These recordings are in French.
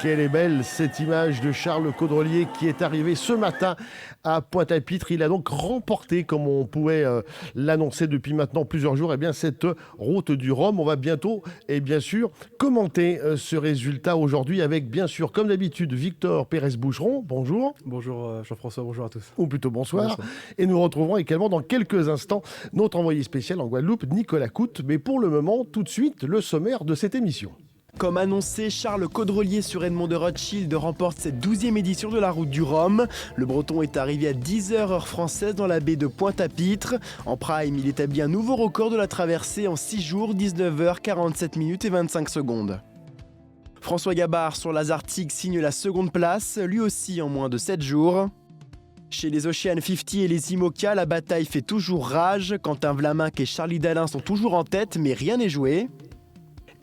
Quelle est belle cette image de Charles Caudrelier qui est arrivé ce matin à Pointe-à-Pitre. Il a donc remporté, comme on pouvait l'annoncer depuis maintenant plusieurs jours, cette route du Rhum. On va bientôt et bien sûr commenter ce résultat aujourd'hui avec bien sûr, comme d'habitude, Victor Pérez-Boucheron. Bonjour. Bonjour Jean-François, bonjour à tous. Ou plutôt bonsoir. Et nous retrouverons également dans quelques instants notre envoyé spécial en Guadeloupe, Nicolas Coute. Mais pour le moment, tout de suite, le sommaire de cette émission. Comme annoncé, Charles Caudrelier sur Edmond de Rothschild remporte cette 12e édition de la Route du Rhum. Le Breton est arrivé à 10h heure française dans la baie de Pointe-à-Pitre. En prime, il établit un nouveau record de la traversée en 6 jours, 19h, 47 minutes et 25 secondes. François Gabard sur l'Azartic signe la seconde place, lui aussi en moins de 7 jours. Chez les Ocean 50 et les IMOCA, la bataille fait toujours rage. Quentin Vlaminck et Charlie Dalin sont toujours en tête, mais rien n'est joué.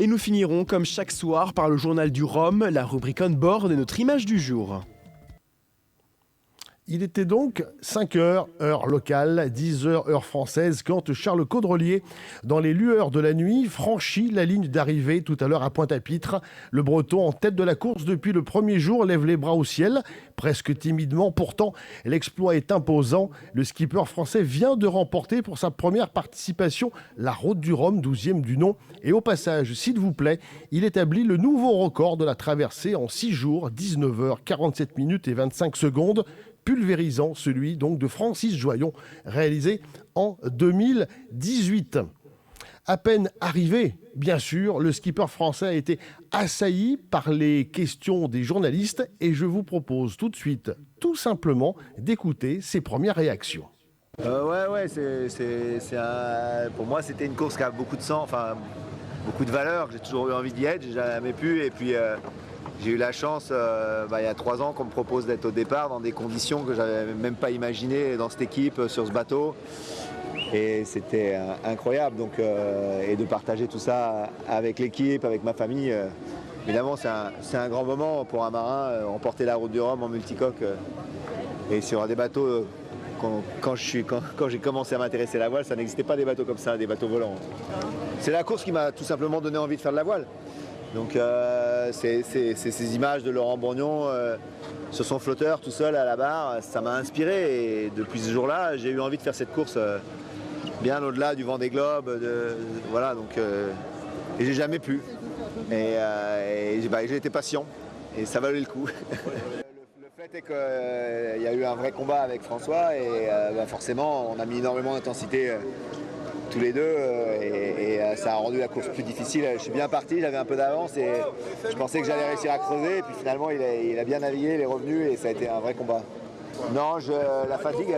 Et nous finirons comme chaque soir par le journal du Rhum, la rubrique on board et notre image du jour. Il était donc 5h, heure locale, 10h, heure française, quand Charles Caudrelier, dans les lueurs de la nuit, franchit la ligne d'arrivée tout à l'heure à Pointe-à-Pitre. Le Breton, en tête de la course depuis le premier jour, lève les bras au ciel, presque timidement. Pourtant, l'exploit est imposant. Le skipper français vient de remporter pour sa première participation la Route du Rhum, 12e du nom. Et au passage, s'il vous plaît, il établit le nouveau record de la traversée en 6 jours, 19h, 47 minutes et 25 secondes. Pulvérisant celui donc de Francis Joyon, réalisé en 2018. À peine arrivé, bien sûr, le skipper français a été assailli par les questions des journalistes et je vous propose tout de suite, tout simplement, d'écouter ses premières réactions. Pour moi c'était une course qui a beaucoup de sang, beaucoup de valeur. J'ai toujours eu envie d'y être, j'ai jamais pu et puis j'ai eu la chance, il y a 3 ans, qu'on me propose d'être au départ dans des conditions que j'avais même pas imaginées dans cette équipe, sur ce bateau. Et c'était incroyable. Donc, et de partager tout ça avec l'équipe, avec ma famille. Évidemment, c'est un grand moment pour un marin, remporter la Route du Rhum en multicoque. Et sur des bateaux, quand j'ai commencé à m'intéresser à la voile, ça n'existait pas des bateaux comme ça, des bateaux volants. C'est la course qui m'a tout simplement donné envie de faire de la voile. Donc c'est ces images de Laurent Bourgnon sur son flotteur tout seul à la barre, ça m'a inspiré et depuis ce jour-là j'ai eu envie de faire cette course bien au-delà du Vendée Globe, et j'ai jamais pu. Et j'ai été patient et ça valait le coup. Le fait est qu'il y a eu un vrai combat avec François et forcément on a mis énormément d'intensité tous les deux et ça a rendu la course plus difficile. Je suis bien parti, j'avais un peu d'avance et je pensais que j'allais réussir à creuser et puis finalement il a bien navigué, il est revenu et ça a été un vrai combat. Non, la fatigue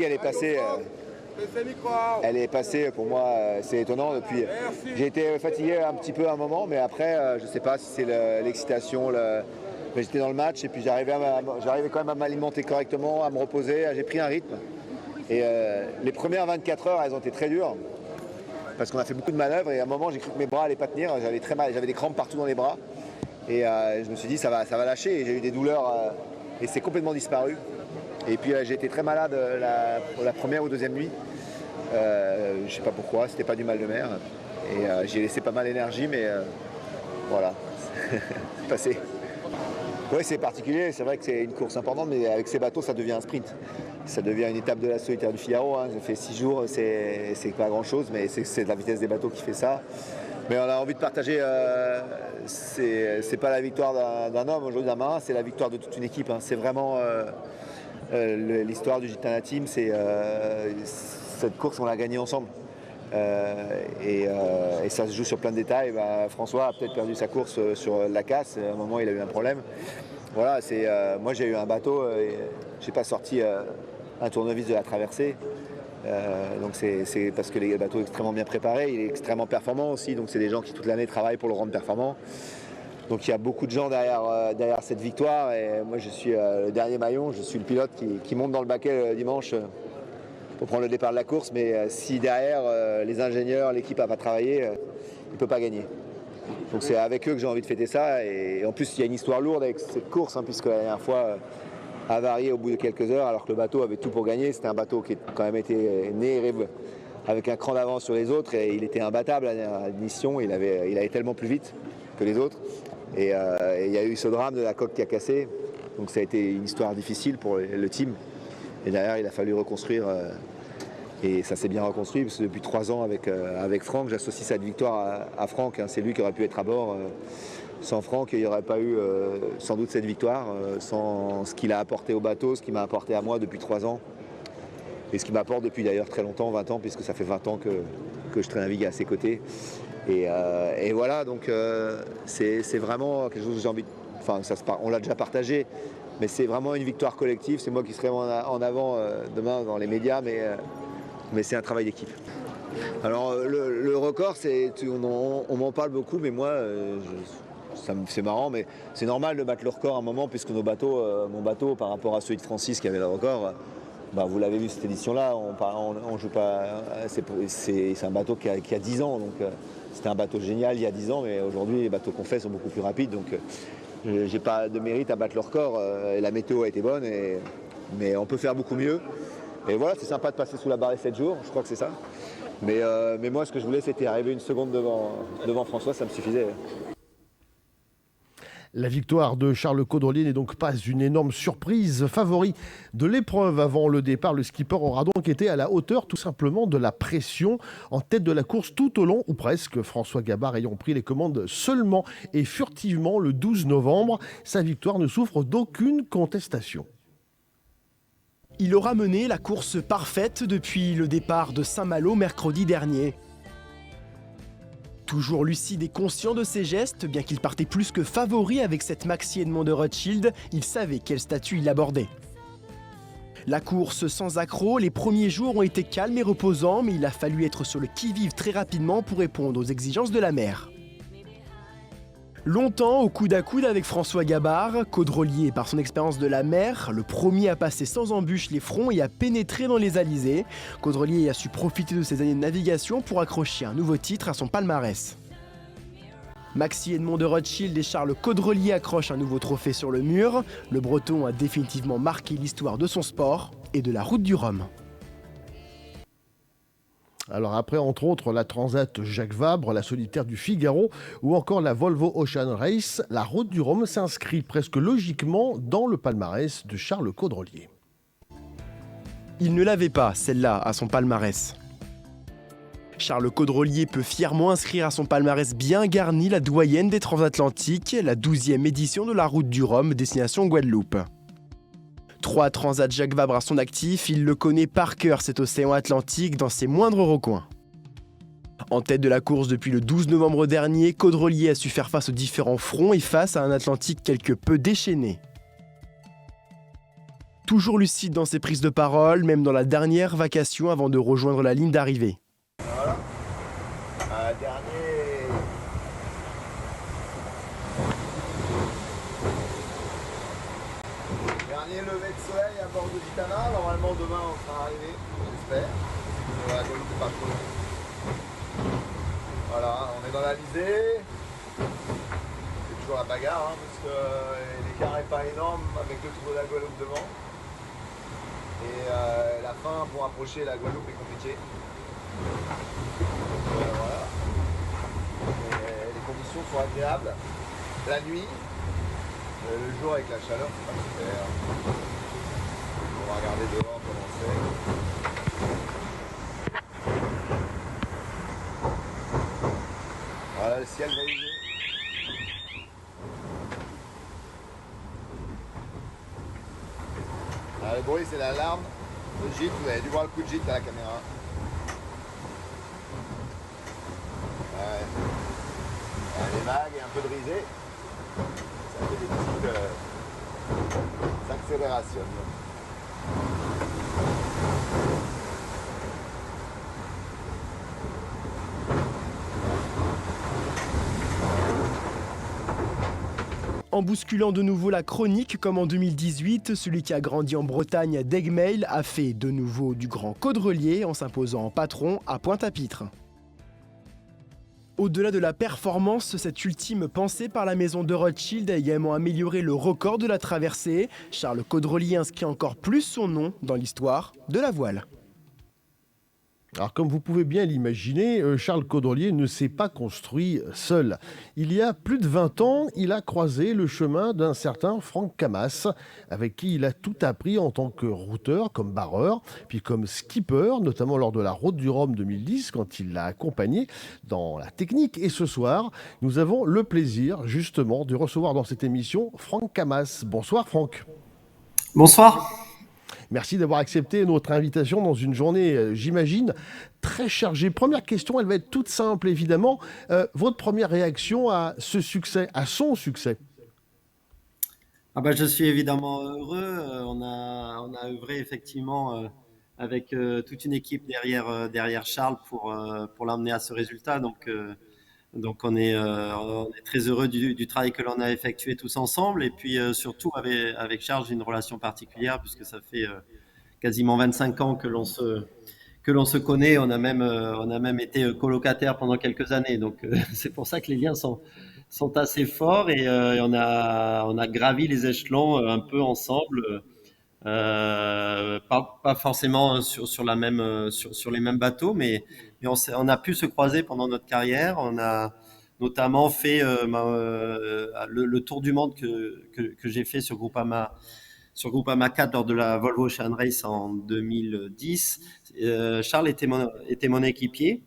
elle est passée. Elle est passée pour moi, c'est étonnant. J'ai été fatigué un petit peu à un moment, mais après je sais pas si c'est l'excitation. Mais j'étais dans le match et puis j'arrivais quand même à m'alimenter correctement, à me reposer, j'ai pris un rythme. Et les premières 24 heures, elles ont été très dures parce qu'on a fait beaucoup de manœuvres et à un moment, j'ai cru que mes bras n'allaient pas tenir. J'avais très mal, j'avais des crampes partout dans les bras et je me suis dit ça va lâcher. Et j'ai eu des douleurs et c'est complètement disparu. Et puis j'ai été très malade pour la première ou deuxième nuit. Je ne sais pas pourquoi, c'était pas du mal de mer. Et j'ai laissé pas mal d'énergie, mais voilà, c'est passé. Oui, c'est particulier, c'est vrai que c'est une course importante, mais avec ces bateaux, ça devient un sprint. Ça devient une étape de la solitaire du Figaro. J'ai fait 6 jours, c'est pas grand-chose, mais c'est la vitesse des bateaux qui fait ça. Mais on a envie de partager, c'est pas la victoire d'un homme aujourd'hui, d'un marin, c'est la victoire de toute une équipe. C'est vraiment l'histoire du Gitana Team, cette course, on l'a gagnée ensemble. Et ça se joue sur plein de détails. François a peut-être perdu sa course sur la casse, à un moment il a eu un problème. Voilà, moi j'ai eu un bateau et j'ai pas sorti un tournevis de la traversée. Donc c'est parce que les bateaux sont extrêmement bien préparés, il est extrêmement performant aussi, donc c'est des gens qui toute l'année travaillent pour le rendre performant. Donc il y a beaucoup de gens derrière cette victoire et moi je suis le dernier maillon, je suis le pilote qui monte dans le baquet dimanche pour prendre le départ de la course, mais si derrière les ingénieurs, l'équipe n'a pas travaillé, il ne peut pas gagner. Donc c'est avec eux que j'ai envie de fêter ça. Et en plus, il y a une histoire lourde avec cette course, puisque la dernière fois a varié au bout de quelques heures, alors que le bateau avait tout pour gagner. C'était un bateau qui a quand même été né avec un cran d'avance sur les autres, et il était imbattable à l'émission. Il allait tellement plus vite que les autres. Et il y a eu ce drame de la coque qui a cassé. Donc ça a été une histoire difficile pour le team. Et derrière, il a fallu reconstruire. Et ça s'est bien reconstruit parce que depuis 3 ans avec Franck, j'associe cette victoire à Franck. C'est lui qui aurait pu être à bord. Sans Franck, il n'y aurait pas eu sans doute cette victoire, sans ce qu'il a apporté au bateau, ce qu'il m'a apporté à moi depuis 3 ans. Et ce qui m'apporte depuis d'ailleurs très longtemps, 20 ans, puisque ça fait 20 ans que je navigue à ses côtés. Et voilà, donc c'est vraiment quelque chose que j'ai envie de... Enfin, on l'a déjà partagé, mais c'est vraiment une victoire collective. C'est moi qui serai en avant demain dans les médias, mais c'est un travail d'équipe. Alors le record, on m'en parle beaucoup, mais moi, c'est marrant, mais c'est normal de battre le record à un moment, puisque mon bateau, par rapport à celui de Francis qui avait le record, vous l'avez vu cette édition-là, on joue pas. C'est un bateau qui a 10 ans, donc c'était un bateau génial il y a 10 ans, mais aujourd'hui les bateaux qu'on fait sont beaucoup plus rapides, donc j'ai pas de mérite à battre le record. Et la météo a été bonne, mais on peut faire beaucoup mieux. Et voilà, c'est sympa de passer sous la barre 7 jours, je crois que c'est ça. Mais moi, ce que je voulais, c'était arriver une seconde devant François, ça me suffisait. La victoire de Charles Caudrelier n'est donc pas une énorme surprise. Favori de l'épreuve avant le départ, le skipper aura donc été à la hauteur tout simplement de la pression en tête de la course tout au long, ou presque. François Gabard ayant pris les commandes seulement et furtivement le 12 novembre. Sa victoire ne souffre d'aucune contestation. Il aura mené la course parfaite depuis le départ de Saint-Malo mercredi dernier. Toujours lucide et conscient de ses gestes, bien qu'il partait plus que favori avec cette Maxi Edmond de Rothschild, il savait quel statut il abordait. La course sans accroc, les premiers jours ont été calmes et reposants, mais il a fallu être sur le qui-vive très rapidement pour répondre aux exigences de la mer. Longtemps au coude à coude avec François Gabard, Caudrelier par son expérience de la mer, le premier à passer sans embûche les fronts et à pénétrer dans les alizés. Caudrelier a su profiter de ses années de navigation pour accrocher un nouveau titre à son palmarès. Maxi Edmond de Rothschild et Charles Caudrelier accrochent un nouveau trophée sur le mur. Le Breton a définitivement marqué l'histoire de son sport et de la route du Rhum. Alors après, entre autres, la Transat Jacques Vabre, la Solitaire du Figaro ou encore la Volvo Ocean Race, la Route du Rhum s'inscrit presque logiquement dans le palmarès de Charles Caudrelier. Il ne l'avait pas, celle-là, à son palmarès. Charles Caudrelier peut fièrement inscrire à son palmarès bien garni la doyenne des transatlantiques, la 12e édition de la Route du Rhum, destination Guadeloupe. 3 Transat Jacques Vabre à son actif, il le connaît par cœur cet océan Atlantique dans ses moindres recoins. En tête de la course depuis le 12 novembre dernier, Caudrelier a su faire face aux différents fronts et face à un Atlantique quelque peu déchaîné. Toujours lucide dans ses prises de parole, même dans la dernière vacation avant de rejoindre la ligne d'arrivée. Voilà. Dernier lever de soleil à bord de Gitana. Normalement demain on sera arrivé, j'espère. La Guadeloupe est pas trop. Voilà, on est dans l'Alizé. C'est toujours la bagarre, parce que l'écart n'est pas énorme avec le trou de la Guadeloupe devant. Et la fin pour approcher la Guadeloupe est compliquée. Voilà. Et les conditions sont agréables. La nuit, le jour avec la chaleur, c'est pas super. On va regarder dehors comment c'est. Voilà le ciel grisé. Le bruit c'est l'alarme de gîte, vous avez dû voir le coup de gîte à la caméra. Ouais. Les vagues et un peu de risée, ça fait des petites accélérations. En bousculant de nouveau la chronique comme en 2018, celui qui a grandi en Bretagne à Degmeil a fait de nouveau du grand Caudrelier en s'imposant en patron à Pointe-à-Pitre. Au-delà de la performance, cette ultime pensée par la maison de Rothschild a également amélioré le record de la traversée. Charles Caudrelier inscrit encore plus son nom dans l'histoire de la voile. Alors, comme vous pouvez bien l'imaginer, Charles Caudrelier ne s'est pas construit seul. Il y a plus de 20 ans, il a croisé le chemin d'un certain Franck Camas, avec qui il a tout appris en tant que routeur, comme barreur, puis comme skipper, notamment lors de la Route du Rhum 2010, quand il l'a accompagné dans la technique. Et ce soir, nous avons le plaisir, justement, de recevoir dans cette émission Franck Camas. Bonsoir Franck. Bonsoir. Merci d'avoir accepté notre invitation dans une journée, j'imagine, très chargée. Première question, elle va être toute simple, évidemment. Votre première réaction à ce succès, à son succès? Je suis évidemment heureux. On a œuvré effectivement avec toute une équipe derrière Charles pour l'emmener à ce résultat. Donc on est très heureux du travail que l'on a effectué tous ensemble. Et puis surtout avec Charles, j'ai une relation particulière puisque ça fait quasiment 25 ans que l'on se connaît. On a même été colocataires pendant quelques années. Donc c'est pour ça que les liens sont assez forts et on a gravi les échelons un peu ensemble. Pas forcément sur les mêmes bateaux, mais on a pu se croiser pendant notre carrière. On a notamment fait le tour du monde que j'ai fait sur Groupama 4 lors de la Volvo Ocean Race en 2010. Charles était mon équipier.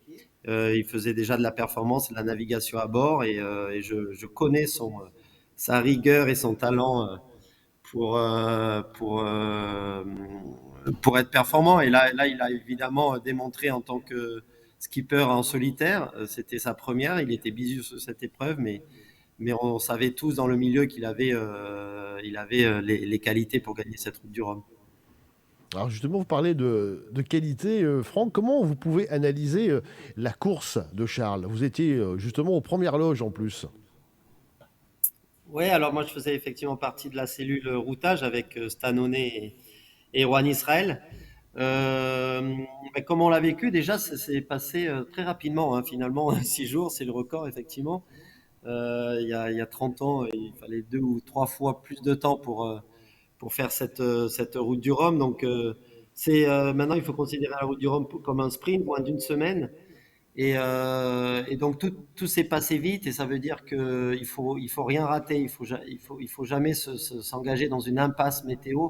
Il faisait déjà de la performance et de la navigation à bord et je connais sa rigueur et son talent pour, euh, pour, euh, pour être performant. Et là, il a évidemment démontré en tant que skipper en solitaire. C'était sa première. Il était bisu sur cette épreuve, mais on savait tous dans le milieu qu'il avait, les qualités pour gagner cette route du Rhum. Alors justement, vous parlez de qualité. Franck, comment vous pouvez analyser la course de Charles? Vous étiez justement aux premières loges en plus. Ouais, alors moi je faisais effectivement partie de la cellule routage avec Stanone et Juan Israël. Mais comme on l'a vécu, déjà ça s'est passé très rapidement, hein, finalement. 6 jours, c'est le record effectivement. Il y a 30 ans, il fallait 2 ou 3 fois plus de temps pour faire cette route du Rhum. Donc maintenant il faut considérer la route du Rhum comme un sprint, moins d'une semaine. Et donc tout s'est passé vite et ça veut dire qu'il faut rien rater, il faut jamais s'engager dans une impasse météo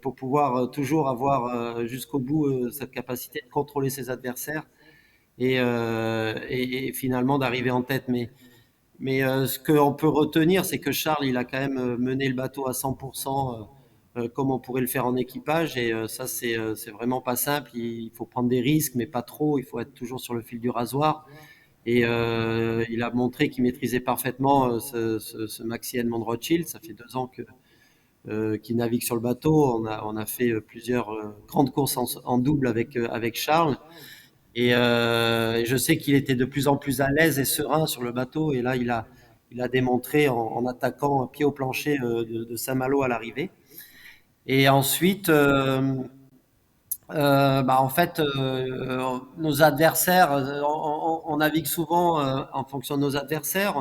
pour pouvoir toujours avoir jusqu'au bout cette capacité de contrôler ses adversaires et finalement d'arriver en tête. Mais ce qu'on peut retenir, c'est que Charles, il a quand même mené le bateau à 100% comme on pourrait le faire en équipage. Et ça, c'est vraiment pas simple. Il faut prendre des risques, mais pas trop. Il faut être toujours sur le fil du rasoir. Et il a montré qu'il maîtrisait parfaitement ce Maxi Edmond Rothschild. Ça fait 2 ans qu'il navigue sur le bateau. On a fait plusieurs grandes courses en double avec Charles. Et je sais qu'il était de plus en plus à l'aise et serein sur le bateau. Et là, il a démontré en attaquant un pied au plancher de Saint-Malo à l'arrivée. Et ensuite, en fait, nos adversaires, on navigue souvent en fonction de nos adversaires.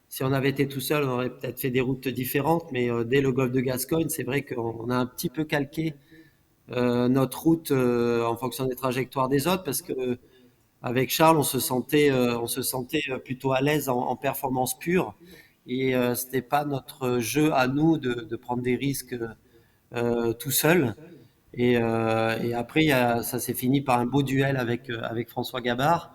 Si on avait été tout seul, on aurait peut-être fait des routes différentes. Mais dès le golfe de Gascogne, c'est vrai qu'on a un petit peu calqué notre route en fonction des trajectoires des autres parce que avec Charles, on se sentait plutôt à l'aise en performance pure et c'était pas notre jeu à nous de prendre des risques tout seul. Et après, ça s'est fini par un beau duel avec François Gabard,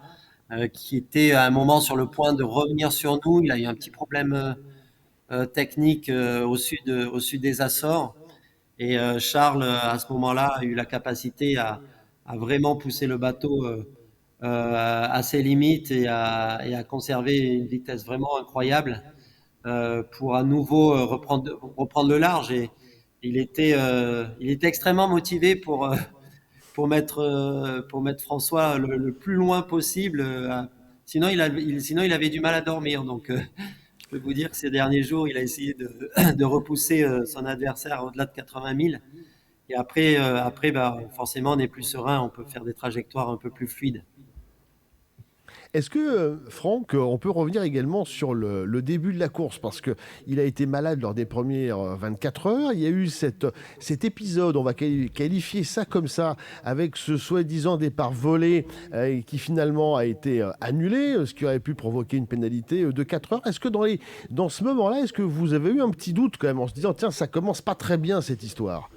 qui était à un moment sur le point de revenir sur nous. Il a eu un petit problème technique au sud des Açores. Et Charles, à ce moment-là, a eu la capacité à vraiment pousser le bateau à ses limites et à conserver une vitesse vraiment incroyable pour à nouveau reprendre le large. Et il était extrêmement motivé pour mettre François le plus loin possible. Sinon, sinon, il avait du mal à dormir. Donc, je peux vous dire que ces derniers jours, il a essayé de repousser son adversaire au-delà de 80 000. Et après, forcément, on est plus serein, on peut faire des trajectoires un peu plus fluides. Est-ce que, Franck, on peut revenir également sur le début de la course? Parce qu'il a été malade lors des premières 24 heures. Il y a eu cet épisode, on va qualifier ça comme ça, avec ce soi-disant départ volé qui finalement a été annulé, ce qui aurait pu provoquer une pénalité de 4 heures. Est-ce que dans ce moment-là, est-ce que vous avez eu un petit doute quand même en se disant, tiens, ça commence pas très bien cette histoire?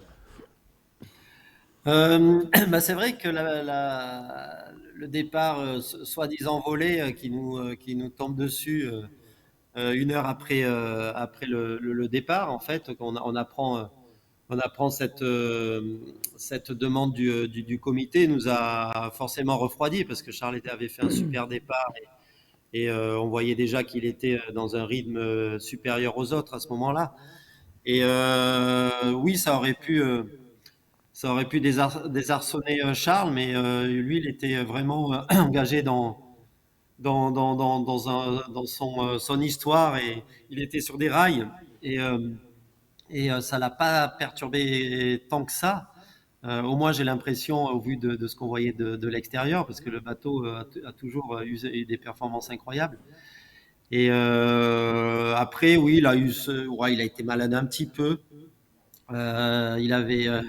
Bah, c'est vrai que le départ soi-disant volé qui nous tombe dessus 1 heure après le départ, en fait, on apprend cette demande du comité, nous a forcément refroidi parce que Charles avait fait un super départ et on voyait déjà qu'il était dans un rythme supérieur aux autres à ce moment-là. Et oui, ça aurait pu désarçonner Charles, mais lui, il était vraiment engagé dans son histoire et il était sur des rails et, euh, et ça l'a pas perturbé tant que ça. Au moins, j'ai l'impression, au vu de ce qu'on voyait de l'extérieur, parce que le bateau a toujours eu des performances incroyables. Et après, oui, ouais, il a été malade un petit peu. Euh, il avait, euh,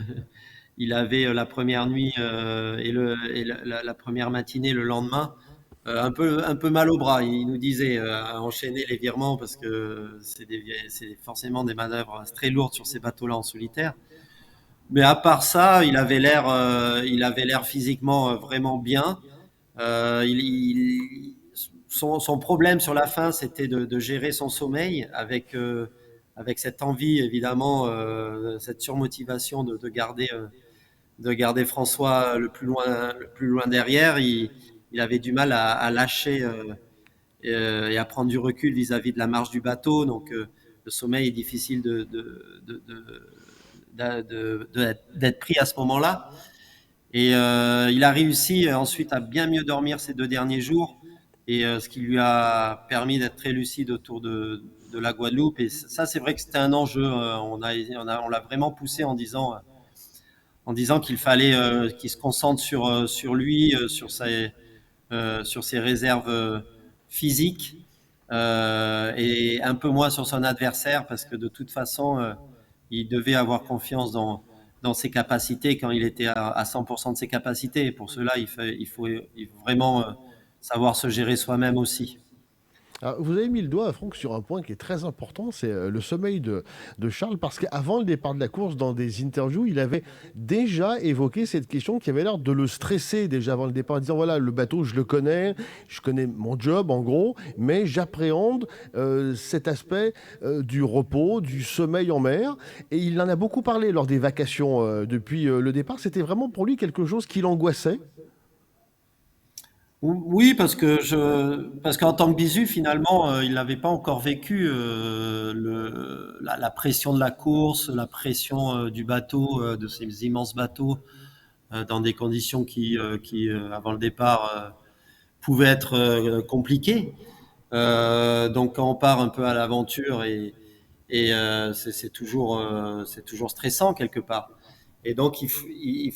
il avait la première nuit la première matinée le lendemain, un peu mal au bras. Il nous disait à enchaîner les virements parce que c'est forcément des manœuvres très lourdes sur ces bateaux-là en solitaire. Mais à part ça, il avait l'air physiquement vraiment bien. Euh, il, il- son problème sur la fin, c'était de gérer son sommeil avec cette envie, évidemment, cette surmotivation de garder François le plus loin derrière. Il avait du mal à lâcher et à prendre du recul vis-à-vis de la marge du bateau. Donc, le sommeil est difficile d'être pris à ce moment-là. Et il a réussi ensuite à bien mieux dormir ces 2 derniers jours, et ce qui lui a permis d'être très lucide autour de la Guadeloupe. Et ça, c'est vrai que c'était un enjeu. On l'a vraiment poussé en disant qu'il fallait qu'il se concentre sur lui, sur ses réserves physiques, et un peu moins sur son adversaire, parce que de toute façon, il devait avoir confiance dans ses capacités quand il était à 100% de ses capacités. Et pour cela, il faut vraiment savoir se gérer soi-même aussi. Alors, vous avez mis le doigt, Franck, sur un point qui est très important, c'est le sommeil de Charles, parce qu'avant le départ de la course, dans des interviews, il avait déjà évoqué cette question qui avait l'air de le stresser déjà avant le départ, en disant, voilà, le bateau, je connais mon job en gros, mais j'appréhende cet aspect du repos, du sommeil en mer, et il en a beaucoup parlé lors des vacations depuis le départ. C'était vraiment pour lui quelque chose qui l'angoissait. Oui, parce qu'en tant que bisu, finalement, il n'avait pas encore vécu la pression de la course, la pression du bateau, de ces immenses bateaux, dans des conditions avant le départ, pouvaient être compliquées. Donc, quand on part un peu à l'aventure c'est toujours stressant quelque part. Et donc, il faut et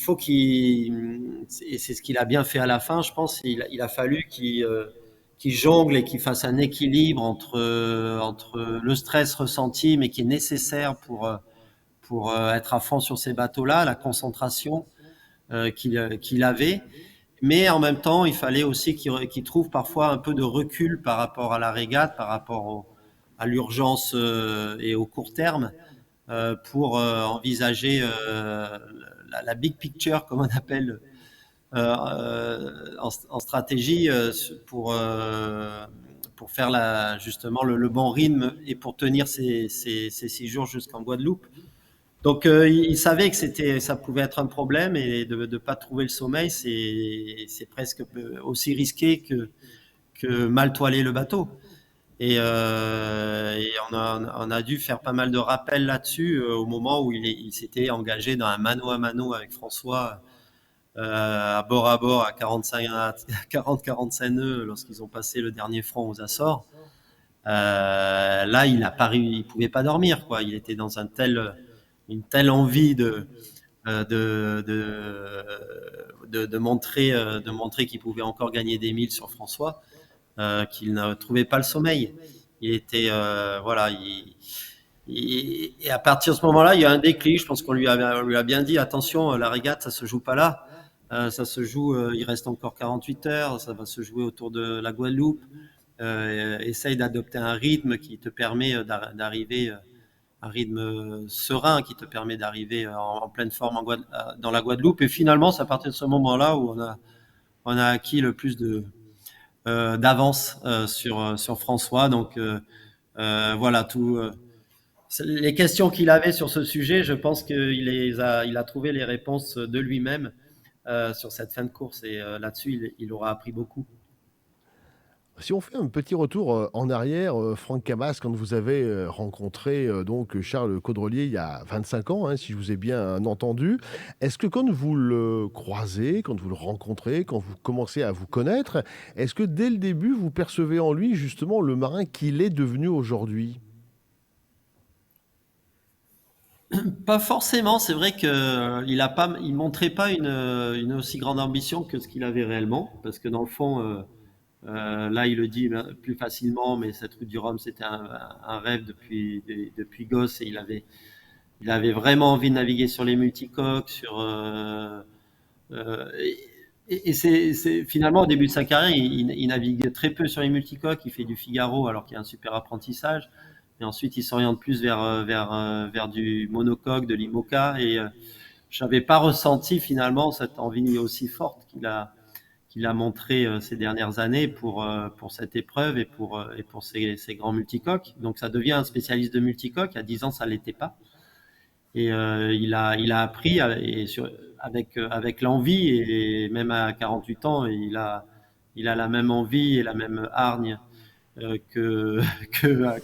c'est ce qu'il a bien fait à la fin, je pense, il a fallu qu'il jongle et qu'il fasse un équilibre entre le stress ressenti, mais qui est nécessaire pour être à fond sur ces bateaux-là, la concentration qu'il avait. Mais en même temps, il fallait aussi qu'il trouve parfois un peu de recul par rapport à la régate, par rapport à l'urgence et au court terme, pour envisager la big picture, comme on appelle en stratégie, pour faire justement le bon rythme et pour tenir ces 6 jours jusqu'en Guadeloupe. Donc, il savait que ça pouvait être un problème, et de ne pas trouver le sommeil, c'est presque aussi risqué que mal toiler le bateau. Et on a dû faire pas mal de rappels là-dessus au moment où il s'était engagé dans un mano à mano avec François à bord à 40-45 nœuds lorsqu'ils ont passé le dernier front aux Açores. Là, il pouvait pas dormir, quoi. Il était dans une telle envie de montrer qu'il pouvait encore gagner des milles sur François, qu'il ne trouvait pas le sommeil. Il était, voilà, et à partir de ce moment-là, il y a un déclic. Je pense qu'on lui a bien dit, attention, la régate, ça se joue pas là. Ça se joue, il reste encore 48 heures, ça va se jouer autour de la Guadeloupe. Essaye d'adopter un rythme qui te permet d'arriver, un rythme serein qui te permet d'arriver en pleine forme dans la Guadeloupe. Et finalement, c'est à partir de ce moment-là où on a acquis le plus d'avance sur François. Donc voilà, les questions qu'il avait sur ce sujet, je pense qu'il a trouvé les réponses de lui-même sur cette fin de course. Et là-dessus, il aura appris beaucoup. Si on fait un petit retour en arrière, Franck Camas, quand vous avez rencontré donc Charles Caudrelier il y a 25 ans, hein, si je vous ai bien entendu, est-ce que quand vous le croisez, quand vous le rencontrez, quand vous commencez à vous connaître, est-ce que dès le début, vous percevez en lui justement le marin qu'il est devenu aujourd'hui? Pas forcément, c'est vrai qu'il montrait pas une aussi grande ambition que ce qu'il avait réellement, parce que dans le fond, là il le dit plus facilement, mais cette route du Rhum c'était un rêve depuis gosse, et il avait vraiment envie de naviguer sur les multicoques, et c'est finalement au début de sa carrière, il navigue très peu sur les multicoques, il fait du Figaro alors qu'il y a un super apprentissage. Et ensuite, il s'oriente plus vers du monocoque, de l'IMOCA. Et je n'avais pas ressenti finalement cette envie aussi forte qu'il a montré ces dernières années pour cette épreuve et pour ces grands multicoques. Donc ça devient un spécialiste de multicoque. À 10 ans, ça ne l'était pas. Et il a appris avec l'envie, et même à 48 ans, il a la même envie et la même hargne que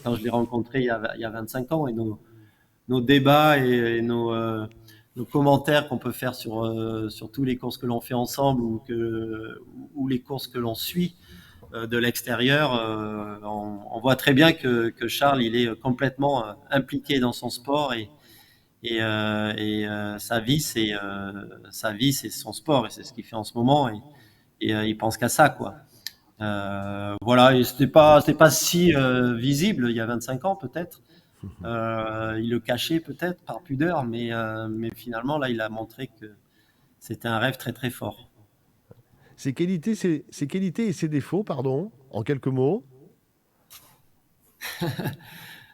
quand je l'ai rencontré il y a 25 ans. Et nos débats et nos commentaires qu'on peut faire sur tous les courses que l'on fait ensemble, ou les courses que l'on suit de l'extérieur, on voit très bien que Charles, il est complètement impliqué dans son sport, et sa vie, c'est son sport, et c'est ce qu'il fait en ce moment, et il pense qu'à ça, quoi. Voilà, et c'était pas si visible il y a 25 ans, peut-être. Il le cachait peut-être par pudeur, mais finalement là, il a montré que c'était un rêve très très fort. Ses qualités et ses défauts, pardon, en quelques mots.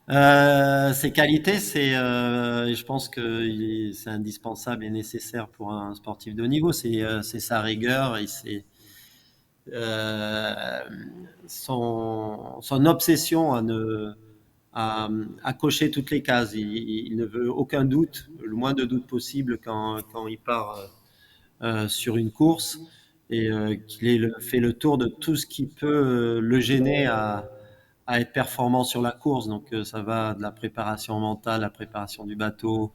Ses qualités, je pense que c'est indispensable et nécessaire pour un sportif de haut niveau. C'est sa rigueur, et c'est euh, son obsession à cocher toutes les cases. Il ne veut aucun doute, le moins de doute possible quand il part sur une course, et qu'il fait le tour de tout ce qui peut le gêner à être performant sur la course. Donc ça va de la préparation mentale, la préparation du bateau,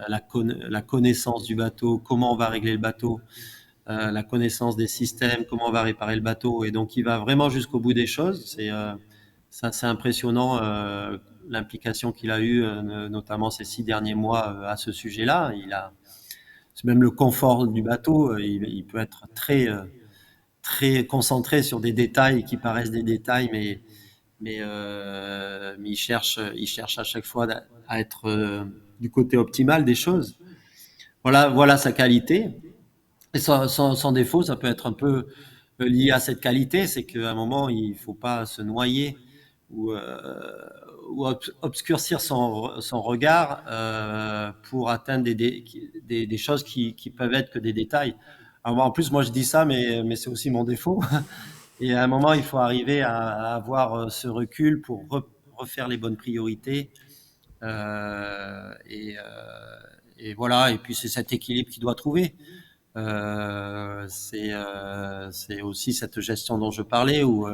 la connaissance du bateau, comment on va régler le bateau, la connaissance des systèmes, comment on va réparer le bateau. Et donc il va vraiment jusqu'au bout des choses. C'est assez impressionnant l'implication qu'il a eue, notamment ces 6 derniers mois à ce sujet-là. C'est même le confort du bateau, il peut être très concentré sur des détails qui paraissent des détails, mais il cherche à chaque fois à être du côté optimal des choses. Voilà sa qualité. Et son défaut, ça peut être un peu lié à cette qualité, c'est qu'à un moment, il ne faut pas se noyer ou obscurcir son regard pour atteindre des choses qui peuvent être que des détails. Alors, en plus, moi, je dis ça, mais c'est aussi mon défaut. Et à un moment, il faut arriver à avoir ce recul pour refaire les bonnes priorités. Et voilà, et puis c'est cet équilibre qu'il doit trouver. C'est aussi cette gestion dont je parlais, où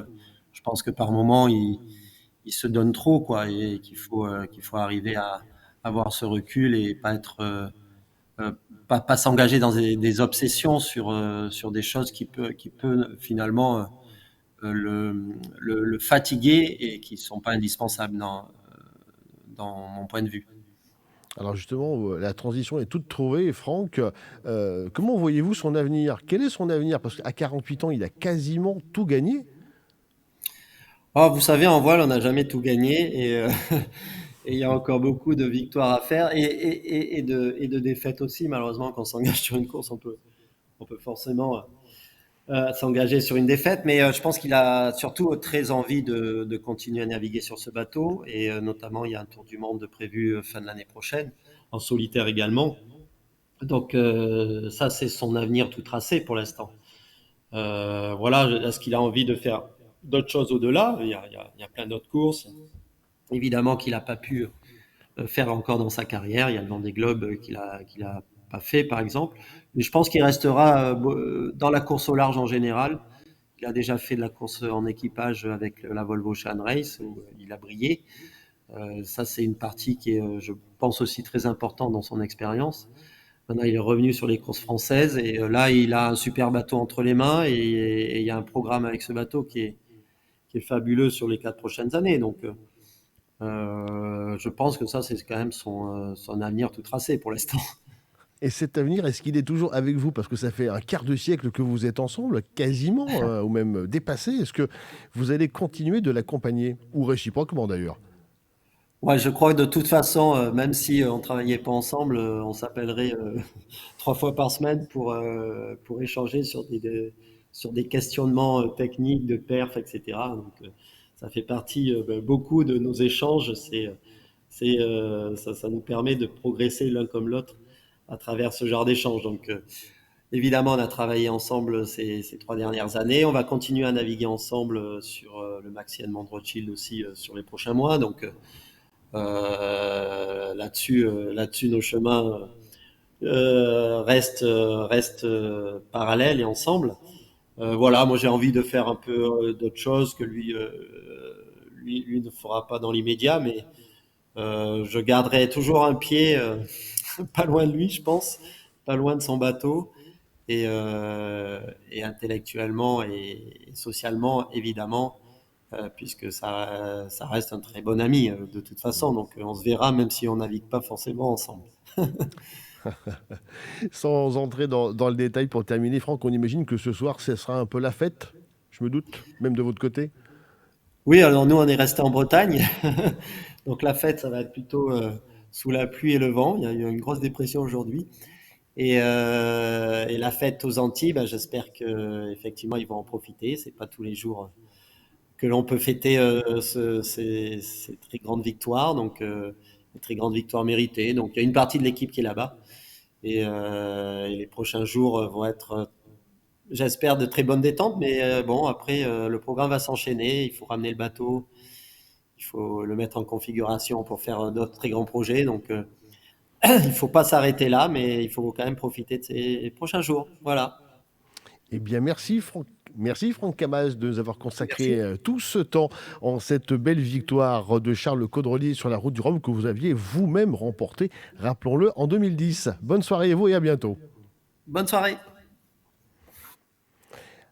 je pense que par moment, il se donne trop, quoi, et qu'il faut arriver à avoir ce recul et pas être pas s'engager dans des obsessions sur des choses qui peut finalement le fatiguer, et qui ne sont pas indispensables dans mon point de vue. Alors justement, la transition est toute trouvée. Franck, comment voyez-vous son avenir? Quel est son avenir? Parce qu'à 48 ans, il a quasiment tout gagné. Oh, vous savez, en voile, on n'a jamais tout gagné et et il y a encore beaucoup de victoires à faire et de défaites aussi. Malheureusement, quand on s'engage sur une course, on peut forcément s'engager sur une défaite. Mais je pense qu'il a surtout très envie de continuer à naviguer sur ce bateau. Et notamment, il y a un tour du monde de prévu fin de l'année prochaine, en solitaire également. Donc ça, c'est son avenir tout tracé pour l'instant. Voilà, est-ce qu'il a envie de faire d'autres choses au-delà? Il y a plein d'autres courses, évidemment, qu'il n'a pas pu faire encore dans sa carrière. Il y a le Vendée Globe qu'il a pas fait, par exemple. Mais je pense qu'il restera dans la course au large en général. Il a déjà fait de la course en équipage avec la Volvo Ocean Race, où il a brillé. Ça, c'est une partie qui est, je pense, aussi très importante dans son expérience. Maintenant, il est revenu sur les courses françaises et là, il a un super bateau entre les mains et il y a un programme avec ce bateau qui est fabuleux sur les 4 prochaines années. Donc, je pense que ça, c'est quand même son avenir tout tracé pour l'instant. Et cet avenir, est-ce qu'il est toujours avec vous? Parce que ça fait un quart de siècle que vous êtes ensemble, quasiment, ou même dépassé. Est-ce que vous allez continuer de l'accompagner? Ou réciproquement d'ailleurs? Ouais, je crois que de toute façon, même si on travaillait pas ensemble, on s'appellerait 3 fois par semaine pour échanger sur des questionnements techniques de perf, etc. Donc, ça fait partie beaucoup de nos échanges. Ça nous permet de progresser l'un comme l'autre à travers ce genre d'échange. Donc, évidemment, on a travaillé ensemble ces 3 dernières années. On va continuer à naviguer ensemble sur le Maxi Edmond Rothschild aussi sur les prochains mois. Donc, là-dessus, nos chemins restent parallèles et ensemble. Voilà, moi j'ai envie de faire un peu d'autres choses que lui ne fera pas dans l'immédiat, mais je garderai toujours un pied pas loin de lui, je pense, pas loin de son bateau, et intellectuellement et socialement, évidemment, puisque ça reste un très bon ami de toute façon. Donc on se verra même si on navigue pas forcément ensemble. Sans entrer dans le détail, pour terminer, Franck, on imagine que ce soir, ce sera un peu la fête, je me doute, même de votre côté. Oui, alors nous on est resté en Bretagne, donc la fête ça va être plutôt sous la pluie et le vent. Il y a eu une grosse dépression aujourd'hui. Et la fête aux Antilles, bah, j'espère que effectivement ils vont en profiter. C'est pas tous les jours que l'on peut fêter ces très grandes victoires, donc des très grandes victoires méritées. Donc il y a une partie de l'équipe qui est là-bas et les prochains jours vont être, j'espère, de très bonnes détentes. Mais bon, après le programme va s'enchaîner. Il faut ramener le bateau, il faut le mettre en configuration pour faire d'autres très grands projets. Donc il faut pas s'arrêter là, mais il faut quand même profiter de ces prochains jours. Voilà. Eh bien, merci Franck Camas de nous avoir consacré Merci. tout ce temps en cette belle victoire de Charles Caudrelier sur la route du Rhum que vous aviez vous-même remportée, rappelons-le, en 2010. Bonne soirée à vous et à bientôt. Bonne soirée.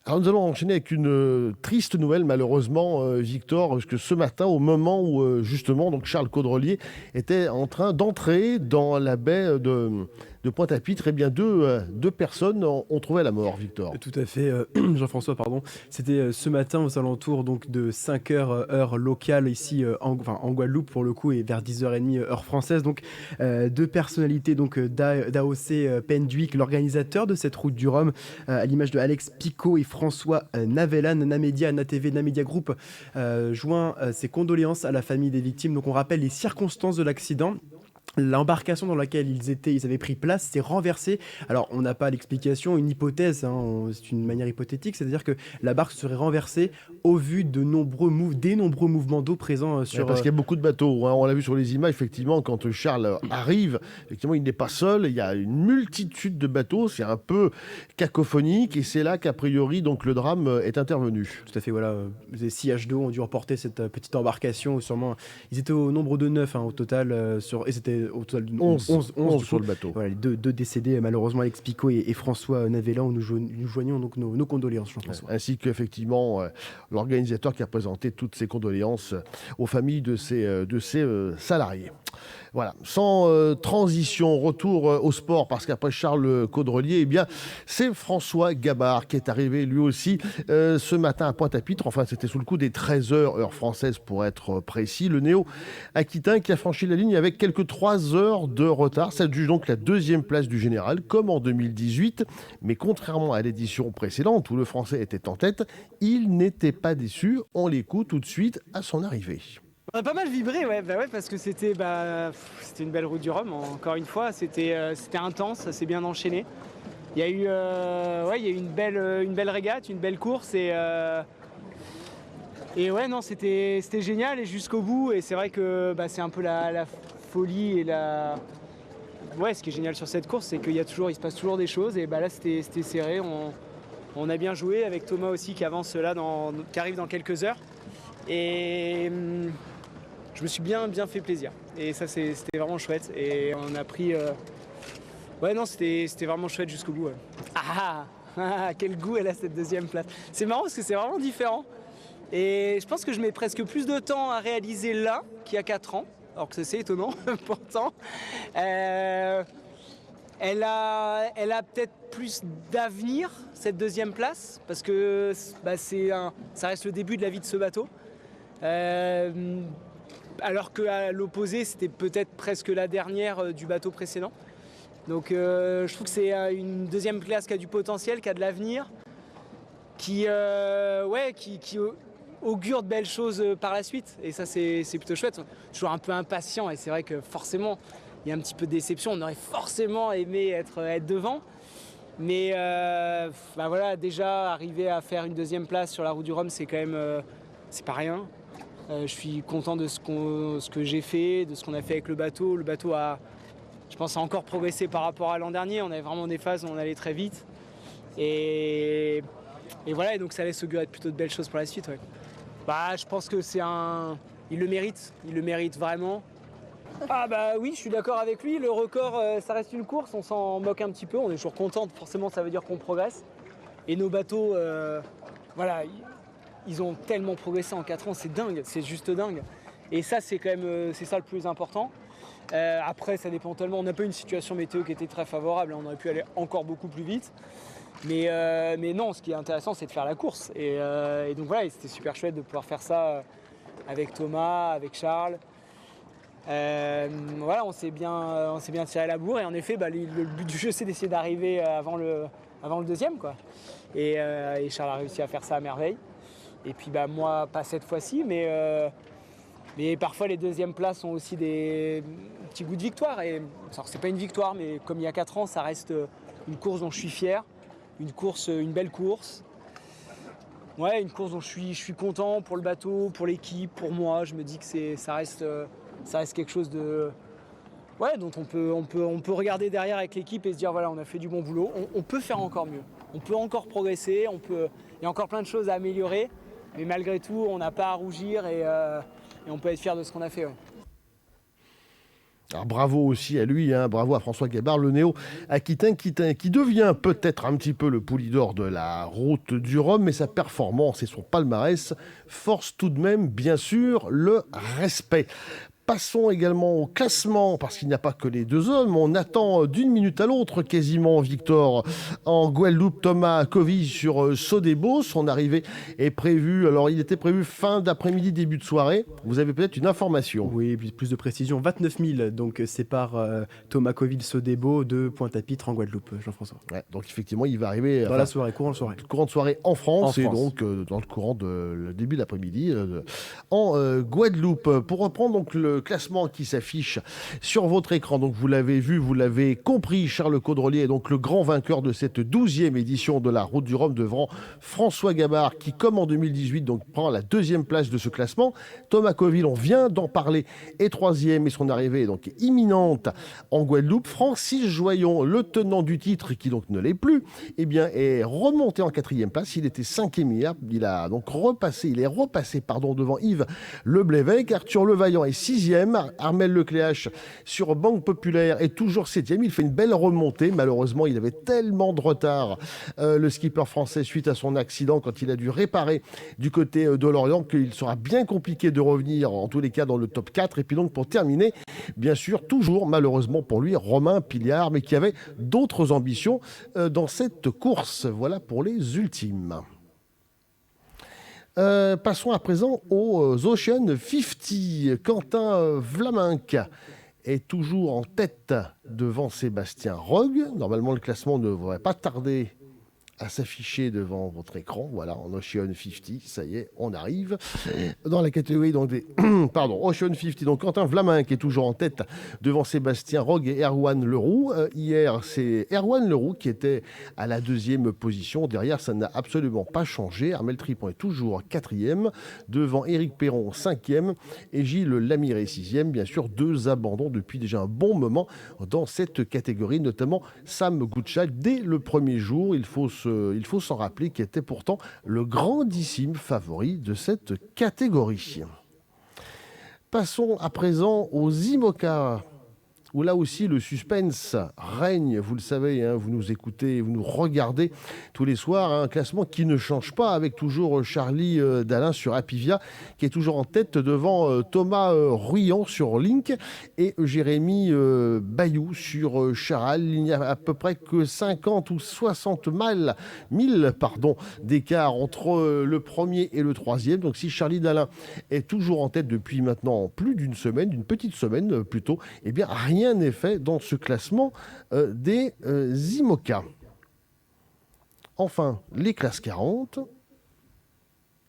Alors nous allons enchaîner avec une triste nouvelle malheureusement, Victor, parce que ce matin, au moment où justement donc Charles Caudrelier était en train d'entrer dans la baie de Pointe-à-Pitre, eh bien deux personnes ont trouvé la mort, Victor. Tout à fait, Jean-François, pardon. C'était ce matin aux alentours donc, de 5 heures, heure locale, ici en Guadeloupe pour le coup, et vers 10h30, heure française. Donc, deux personnalités donc, d'AOC Penduic, l'organisateur de cette route du Rhum, à l'image de Alex Picot et François Navelan, Namedia, Natv, Namedia Group, joint ses condoléances à la famille des victimes. Donc, on rappelle les circonstances de l'accident. L'embarcation dans laquelle ils avaient pris place s'est renversée. Alors, on n'a pas l'explication, une hypothèse, hein, c'est une manière hypothétique, c'est-à-dire que la barque serait renversée au vu de des nombreux mouvements d'eau présents sur... Parce qu'il y a beaucoup de bateaux, hein. On l'a vu sur les images, effectivement, quand Charles arrive, effectivement, il n'est pas seul, il y a une multitude de bateaux, c'est un peu cacophonique, et c'est là qu'a priori, donc, le drame est intervenu. Tout à fait, voilà. Les CH2 ont dû emporter cette petite embarcation, sûrement. Ils étaient au nombre de 9 hein, au total, et c'était était au total 11 11 sur le bateau. Voilà, les deux décédés malheureusement, Alex Picot et François Navellan, où nous joignons donc nos condoléances, Jean-François. Ainsi qu'effectivement l'organisateur qui a présenté toutes ses condoléances aux familles de ses salariés. Voilà, sans transition, retour au sport, parce qu'après Charles Caudrelier, eh bien, c'est François Gabard qui est arrivé lui aussi ce matin à Pointe-à-Pitre. Enfin, c'était sous le coup des 13h, heure française pour être précis. Le néo-aquitain qui a franchi la ligne avec quelques 3 heures de retard. Ça juge donc la deuxième place du général, comme en 2018. Mais contrairement à l'édition précédente, où le Français était en tête, il n'était pas déçu. On l'écoute tout de suite à son arrivée. On a pas mal vibré, ouais, parce que c'était une belle route du Rhum, encore une fois, c'était intense, ça s'est bien enchaîné. Il y a eu une belle régate, une belle course et ouais, non, c'était génial et jusqu'au bout. Et c'est vrai que c'est un peu la folie et ouais, ce qui est génial sur cette course, c'est il se passe toujours des choses et là c'était serré. On a bien joué avec Thomas aussi qui avance là, qui arrive dans quelques heures. Et je me suis bien fait plaisir. Et ça, c'était vraiment chouette. Et on a pris... Ouais, non, c'était vraiment chouette jusqu'au bout. Ouais. Quel goût elle a cette deuxième place. C'est marrant parce que c'est vraiment différent. Et je pense que je mets presque plus de temps à réaliser là qu'il y a 4 ans. Alors que c'est étonnant, pourtant. Elle a peut-être plus d'avenir, cette deuxième place, parce que ça reste le début de la vie de ce bateau. Alors qu'à l'opposé, c'était peut-être presque la dernière du bateau précédent. Donc je trouve que c'est une deuxième place qui a du potentiel, qui a de l'avenir, qui augure de belles choses par la suite. Et ça, c'est plutôt chouette. Je suis toujours un peu impatient et c'est vrai que forcément, il y a un petit peu de déception. On aurait forcément aimé être devant. Mais voilà, déjà, arriver à faire une deuxième place sur la route du Rhum, c'est quand même... c'est pas rien. Je suis content de ce que j'ai fait, de ce qu'on a fait avec le bateau. Le bateau a, je pense, a encore progressé par rapport à l'an dernier. On avait vraiment des phases où on allait très vite. Et voilà, et donc ça laisse augurer plutôt de belles choses pour la suite. Ouais. Je pense que il le mérite vraiment. Oui, je suis d'accord avec lui. Le record, ça reste une course, on s'en moque un petit peu. On est toujours content, forcément ça veut dire qu'on progresse. Et nos bateaux, ils ont tellement progressé en 4 ans, c'est dingue, c'est juste dingue. Et ça, c'est quand même c'est ça le plus important. Après, ça dépend tellement. On n'a pas une situation météo qui était très favorable. On aurait pu aller encore beaucoup plus vite. Mais non, ce qui est intéressant, c'est de faire la course. Et donc voilà, c'était super chouette de pouvoir faire ça avec Thomas, avec Charles. On s'est bien tiré la bourre. Et en effet, le but du jeu, c'est d'essayer d'arriver avant le deuxième, quoi. Et Charles a réussi à faire ça à merveille. Et puis moi, pas cette fois-ci, mais parfois les deuxièmes places ont aussi des petits goûts de victoire. Et alors, c'est pas une victoire, mais comme il y a 4 ans, ça reste une course dont je suis fier, une belle course. Ouais, une course dont je suis content pour le bateau, pour l'équipe, pour moi. Je me dis que ça reste quelque chose de dont on peut regarder derrière avec l'équipe et se dire voilà, on a fait du bon boulot. On peut faire encore mieux. On peut encore progresser. Il y a encore plein de choses à améliorer. Mais malgré tout, on n'a pas à rougir et on peut être fier de ce qu'on a fait. Ouais. Alors bravo aussi à lui, bravo à François Gabard, le néo-aquitain qui devient peut-être un petit peu le Poulidor de la route du Rhum, mais sa performance et son palmarès forcent tout de même, bien sûr, le respect. Passons également au classement, parce qu'il n'y a pas que les 2 hommes. On attend d'une minute à l'autre quasiment Victor en Guadeloupe. Thomas Coville sur Sodebo. Son arrivée est prévue. Alors, il était prévu fin d'après-midi, début de soirée. Vous avez peut-être une information. Oui, plus de précision. 29 000 donc sépare Thomas Coville Sodebo de Pointe-à-Pitre en Guadeloupe, Jean-François. Ouais, donc effectivement, il va arriver dans la soirée, courant de soirée en France. Donc dans le courant de le début de l'après-midi en Guadeloupe. Pour reprendre donc le classement qui s'affiche sur votre écran. Donc vous l'avez vu, vous l'avez compris, Charles Caudrelier est donc le grand vainqueur de cette 12e édition de la Route du Rhum devant François Gabard qui, comme en 2018, donc prend la 2e place de ce classement. Thomas Coville, on vient d'en parler, est 3e et son arrivée est donc imminente en Guadeloupe. Francis Joyon, le tenant du titre qui donc ne l'est plus, est remonté en 4e place. Il était 5e hier. Il est repassé devant Yves Leblévesque. Arthur Levaillant est 6e. 6e. Armel Lecléache sur Banque Populaire est toujours 7e. Il fait une belle remontée. Malheureusement, il avait tellement de retard, le skipper français, suite à son accident, quand il a dû réparer du côté de Lorient, qu'il sera bien compliqué de revenir, en tous les cas, dans le top 4. Et puis donc, pour terminer, bien sûr, toujours, malheureusement pour lui, Romain Pilliard, mais qui avait d'autres ambitions dans cette course. Voilà pour les ultimes. Passons à présent aux Ocean 50. Quentin Vlaminck est toujours en tête devant Sébastien Rogue. Normalement, le classement ne devrait pas tarder à s'afficher devant votre écran. Voilà, en Ocean 50, ça y est, on arrive dans la catégorie donc des Ocean 50. Donc Quentin Vlaminck est toujours en tête devant Sébastien Rogue et Erwan Leroux. Hier, c'est Erwan Leroux qui était à la 2e position. Derrière, ça n'a absolument pas changé. Armel Tripon est toujours 4e, devant Éric Perron 5e et Gilles Lamiré 6e. Bien sûr, 2 abandons depuis déjà un bon moment dans cette catégorie, notamment Sam Gouchak dès le premier jour. Il faut s'en rappeler, qui était pourtant le grandissime favori de cette catégorie. Passons à présent aux IMOCA, où là aussi le suspense règne. Vous le savez, hein, vous nous écoutez, vous nous regardez tous les soirs. Un classement qui ne change pas, avec toujours Charlie Dalin sur Apivia, qui est toujours en tête devant Thomas Ruyant sur Link et Jérémy Bayou sur Charal. Il n'y a à peu près que 50 ou 60 000 d'écart entre le premier et le troisième. Donc si Charlie Dalin est toujours en tête depuis maintenant plus d'une semaine, d'une petite semaine plutôt, eh bien rien n'est fait dans ce classement des IMOCA. Enfin, les classes 40.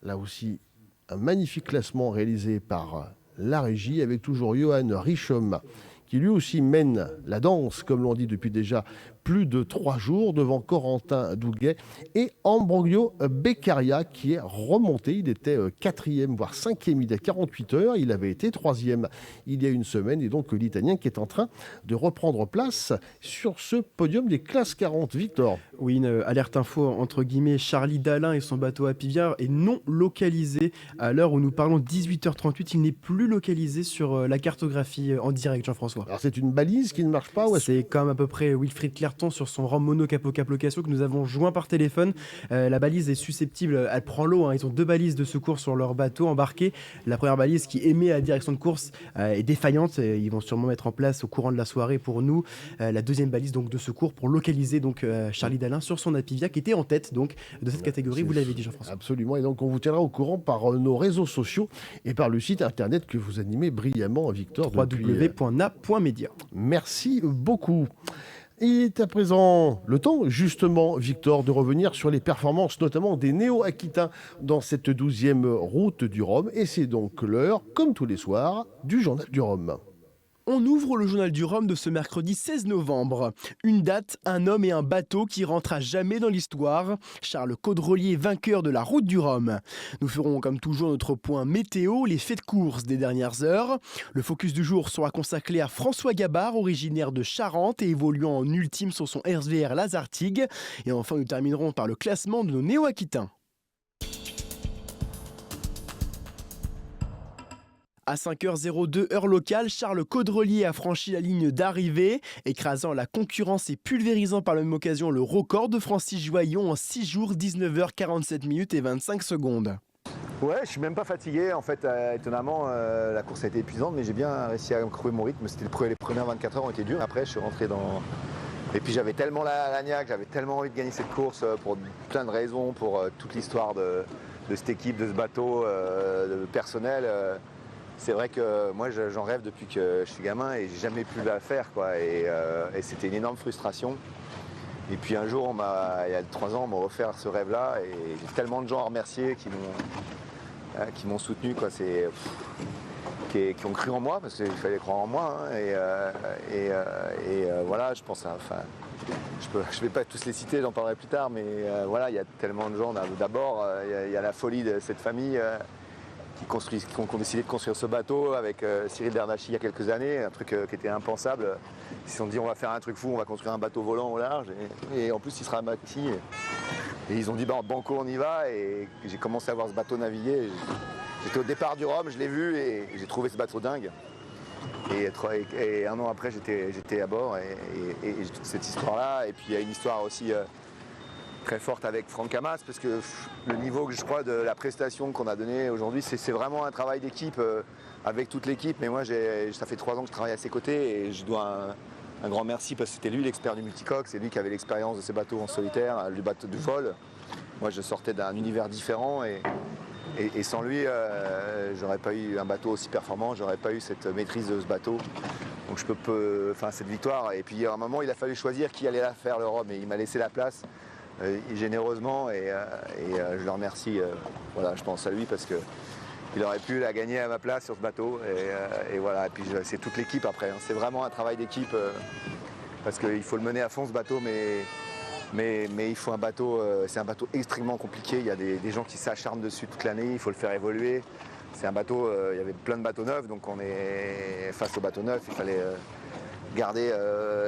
Là aussi, un magnifique classement réalisé par la régie, avec toujours Johan Richomme, qui lui aussi mène la danse, comme l'on dit depuis déjà plus de 3 jours, devant Corentin Douguet et Ambrogio Beccaria, qui est remonté. Il était 4e, voire 5e il y a 48 heures. Il avait été 3e il y a une semaine. Et donc l'Italien qui est en train de reprendre place sur ce podium des classes 40. Victor. Oui, une alerte info entre guillemets. Charlie Dalin et son bateau Apivia est non localisé. À l'heure où nous parlons, 18h38, il n'est plus localisé sur la cartographie en direct, Jean-François. Alors c'est une balise qui ne marche pas, c'est comme à peu près Wilfried Clerton sur son rhum mono Cap Location que nous avons joint par téléphone. La balise est susceptible, elle prend l'eau, hein. Ils ont 2 balises de secours sur leur bateau embarqué. La première balise qui émet à la direction de course est défaillante. Ils vont sûrement mettre en place au courant de la soirée pour nous la deuxième balise donc de secours pour localiser donc Charlie Dalin sur son Apivia, qui était en tête donc de cette catégorie. Vous l'avez dit, Jean-François. Absolument, et donc on vous tiendra au courant par nos réseaux sociaux et par le site internet que vous animez brillamment, Victor. www.na.media. Merci beaucoup. Il est à présent le temps, justement, Victor, de revenir sur les performances, notamment des néo-aquitains dans cette 12e route du Rhum. Et c'est donc l'heure, comme tous les soirs, du Journal du Rhum. On ouvre le journal du Rhum de ce mercredi 16 novembre. Une date, un homme et un bateau qui rentrent à jamais dans l'histoire. Charles Caudrelier, vainqueur de la route du Rhum. Nous ferons comme toujours notre point météo, les faits de course des dernières heures. Le focus du jour sera consacré à François Gabard, originaire de Charente et évoluant en ultime sur son RSVR Lazartigue. Et enfin, nous terminerons par le classement de nos néo-aquitains. À 5h02 heure locale, Charles Caudrelier a franchi la ligne d'arrivée, écrasant la concurrence et pulvérisant par la même occasion le record de Francis Joyon en 6 jours, 19h47 minutes et 25 secondes. Ouais, je suis même pas fatigué en fait, étonnamment la course a été épuisante, mais j'ai bien réussi à trouver mon rythme. Les premières 24 heures ont été dures, après je suis rentré dans... Et puis j'avais tellement la niaque, j'avais tellement envie de gagner cette course pour plein de raisons, pour toute l'histoire de cette équipe, de ce bateau, de personnel. C'est vrai que moi j'en rêve depuis que je suis gamin et j'ai jamais pu la faire, quoi. Et c'était une énorme frustration. Et puis un jour, il y a 3 ans, on m'a offert ce rêve-là et j'ai tellement de gens à remercier qui m'ont soutenu, quoi. Qui ont cru en moi, parce qu'il fallait croire en moi. Hein, voilà, je pense à... je vais pas tous les citer, j'en parlerai plus tard, mais voilà, il y a tellement de gens. D'abord, il y a la folie de cette famille qui ont décidé de construire ce bateau avec Cyril Bernacchi il y a quelques années, un truc qui était impensable. Ils se sont dit on va faire un truc fou, on va construire un bateau volant au large et en plus il sera maxi. Et ils ont dit banco on y va et j'ai commencé à voir ce bateau naviguer. J'étais au départ du Rhum, je l'ai vu et j'ai trouvé ce bateau dingue. Et un an après, j'étais à bord et toute cette histoire-là. Et puis il y a une histoire aussi très forte avec Franck Hamas, parce que le niveau que je crois de la prestation qu'on a donnée aujourd'hui, c'est vraiment un travail d'équipe avec toute l'équipe. Mais moi, ça fait 3 ans que je travaille à ses côtés et je dois un grand merci parce que c'était lui l'expert du multicoque, c'est lui qui avait l'expérience de ces bateaux en solitaire, du bateau du vol. Moi, je sortais d'un univers différent et sans lui, j'aurais pas eu un bateau aussi performant, j'aurais pas eu cette maîtrise de ce bateau. Donc cette victoire. Et puis à un moment, il a fallu choisir qui allait la faire, le Rhum, et il m'a laissé la place généreusement et je le remercie. Voilà, je pense à lui parce que il aurait pu la gagner à ma place sur ce bateau. Et voilà. Et puis c'est toute l'équipe après. Hein. C'est vraiment un travail d'équipe parce qu'il faut le mener à fond ce bateau, mais il faut un bateau. C'est un bateau extrêmement compliqué. Il y a des gens qui s'acharnent dessus toute l'année. Il faut le faire évoluer. C'est un bateau. Il y avait plein de bateaux neufs, donc on est face au bateau neuf. Il fallait garder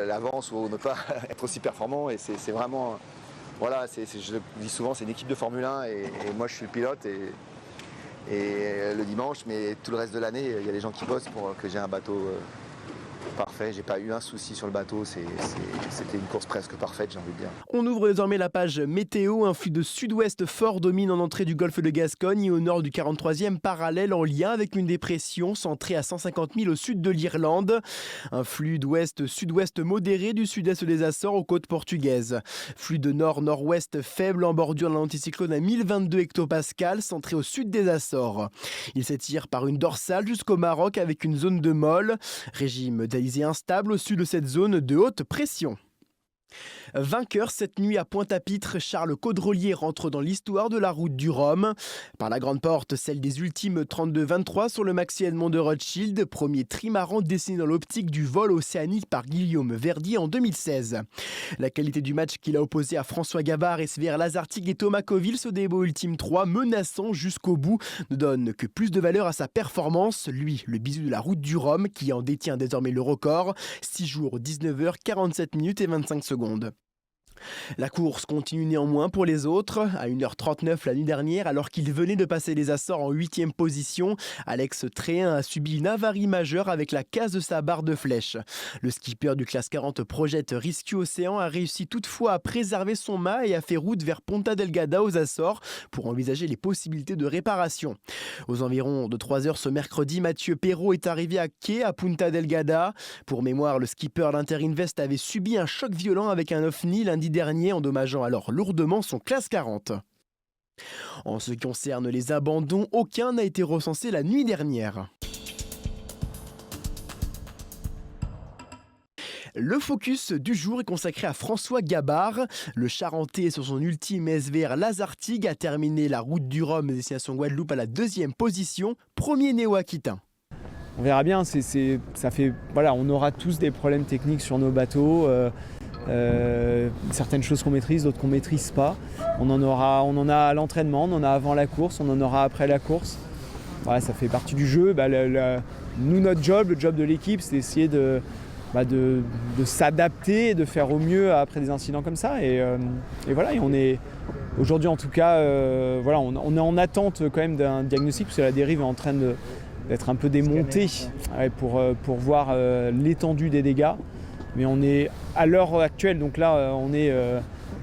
l'avance ou ne pas être aussi performant. Et c'est vraiment. Voilà, je le dis souvent, c'est une équipe de Formule 1 et moi je suis le pilote et le dimanche, mais tout le reste de l'année, il y a des gens qui bossent pour que j'ai un bateau parfait. J'ai pas eu un souci sur le bateau, c'était une course presque parfaite, j'ai envie de dire. On ouvre désormais la page météo. Un flux de sud-ouest fort domine en entrée du golfe de Gascogne et au nord du 43e parallèle, en lien avec une dépression centrée à 150 000 au sud de l'Irlande. Un flux d'ouest-sud-ouest modéré du sud-est des Açores aux côtes portugaises. Flux de nord-nord-ouest faible en bordure d'un anticyclone à 1022 hectopascales centré au sud des Açores. Il s'étire par une dorsale jusqu'au Maroc avec une zone de molle. Régime d'Alizé instable au sud de cette zone de haute pression. Vainqueur cette nuit à Pointe-à-Pitre, Charles Caudrelier rentre dans l'histoire de la route du Rhum. Par la grande porte, celle des ultimes 32-23 sur le Maxi Edmond de Rothschild, premier trimaran dessiné dans l'optique du vol océanique par Guillaume Verdier en 2016. La qualité du match qu'il a opposé à François Gabard, Esver Lazartigue et Thomas Coville au débo ultime 3, menaçant jusqu'au bout, ne donne que plus de valeur à sa performance. Lui, le bisou de la route du Rhum, qui en détient désormais le record, 6 jours, 19h, 47 minutes et 25 secondes. La course continue néanmoins pour les autres. À 1h39 la nuit dernière, alors qu'il venait de passer les Açores en 8e position, Alex Tréhin a subi une avarie majeure avec la casse de sa barre de flèche. Le skipper du classe 40 Project Rescue Océan a réussi toutefois à préserver son mât et a fait route vers Ponta Delgada aux Açores pour envisager les possibilités de réparation. Aux environs de 3h ce mercredi, Mathieu Perrault est arrivé à quai à Punta Delgada. Pour mémoire, le skipper d'Inter-Invest avait subi un choc violent avec un ovni lundi dernier, endommageant alors lourdement son classe 40. En ce qui concerne les abandons, aucun n'a été recensé la nuit dernière. Le focus du jour est consacré à François Gabard. Le Charentais sur son ultime SVR Lazartigue a terminé la route du Rhum destination Guadeloupe à la 2e position, premier néo-aquitain. On verra bien, on aura tous des problèmes techniques sur nos bateaux. Certaines choses qu'on maîtrise, d'autres qu'on ne maîtrise pas. On en a à l'entraînement, on en a avant la course, on en aura après la course. Voilà, ça fait partie du jeu. Nous, notre job, le job de l'équipe, c'est d'essayer de s'adapter, de faire au mieux après des incidents comme ça. Et voilà, et on est aujourd'hui en tout cas, on est en attente quand même d'un diagnostic parce que la dérive est en train d'être un peu démontée pour voir l'étendue des dégâts. Mais on est à l'heure actuelle, donc là on est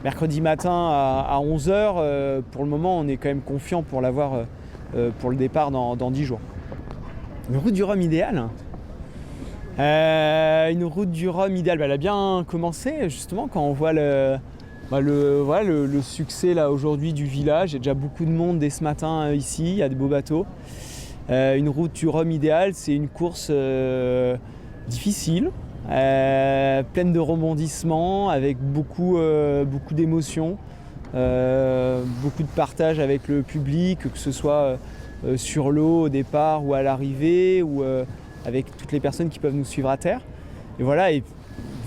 mercredi matin à 11h. Pour le moment on est quand même confiant pour l'avoir pour le départ dans 10 jours. Une route du Rhum idéale. Une route du Rhum idéale, elle a bien commencé justement quand on voit le succès là aujourd'hui du village. Il y a déjà beaucoup de monde dès ce matin ici, il y a des beaux bateaux. Une route du Rhum idéale, c'est une course difficile. Pleine de rebondissements, avec beaucoup d'émotions, beaucoup de partage avec le public, que ce soit sur l'eau au départ ou à l'arrivée, ou avec toutes les personnes qui peuvent nous suivre à terre. Et voilà, et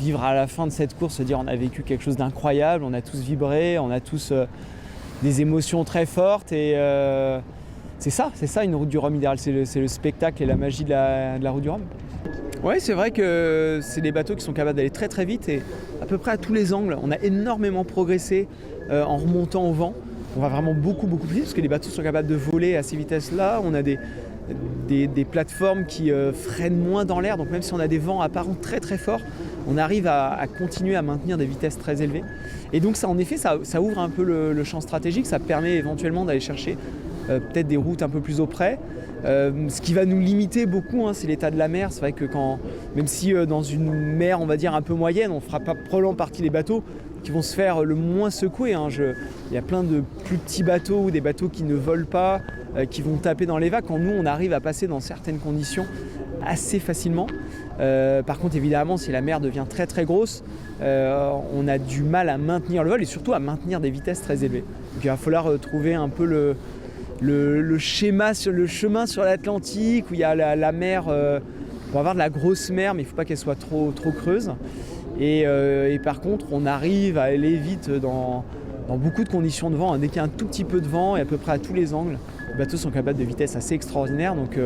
vivre à la fin de cette course, se dire on a vécu quelque chose d'incroyable, on a tous vibré, on a tous des émotions très fortes. Et c'est ça une route du Rhum idéale, c'est le spectacle et la magie de la route du Rhum. Oui, c'est vrai que c'est des bateaux qui sont capables d'aller très très vite et à peu près à tous les angles. On a énormément progressé en remontant au vent. On va vraiment beaucoup plus vite parce que les bateaux sont capables de voler à ces vitesses-là. On a des des plateformes qui freinent moins dans l'air. Donc même si on a des vents apparents très très forts, on arrive à continuer à maintenir des vitesses très élevées. Et donc ça, en effet, ça ouvre un peu le champ stratégique. Ça permet éventuellement d'aller chercher peut-être des routes un peu plus auprès. Ce qui va nous limiter beaucoup, c'est l'état de la mer. C'est vrai que même si dans une mer, on va dire un peu moyenne, on ne fera pas probablement partie des bateaux qui vont se faire le moins secouer. Il y a plein de plus petits bateaux ou des bateaux qui ne volent pas, qui vont taper dans les vagues. Quand nous, on arrive à passer dans certaines conditions assez facilement. Par contre, évidemment, si la mer devient très très grosse, on a du mal à maintenir le vol et surtout à maintenir des vitesses très élevées. Donc il va falloir trouver un peu le chemin sur l'Atlantique où il y a la mer, on va avoir de la grosse mer, mais il ne faut pas qu'elle soit trop creuse. Et par contre, on arrive à aller vite dans beaucoup de conditions de vent. Dès qu'il y a un tout petit peu de vent et à peu près à tous les angles, les bateaux sont capables de vitesses assez extraordinaires. Donc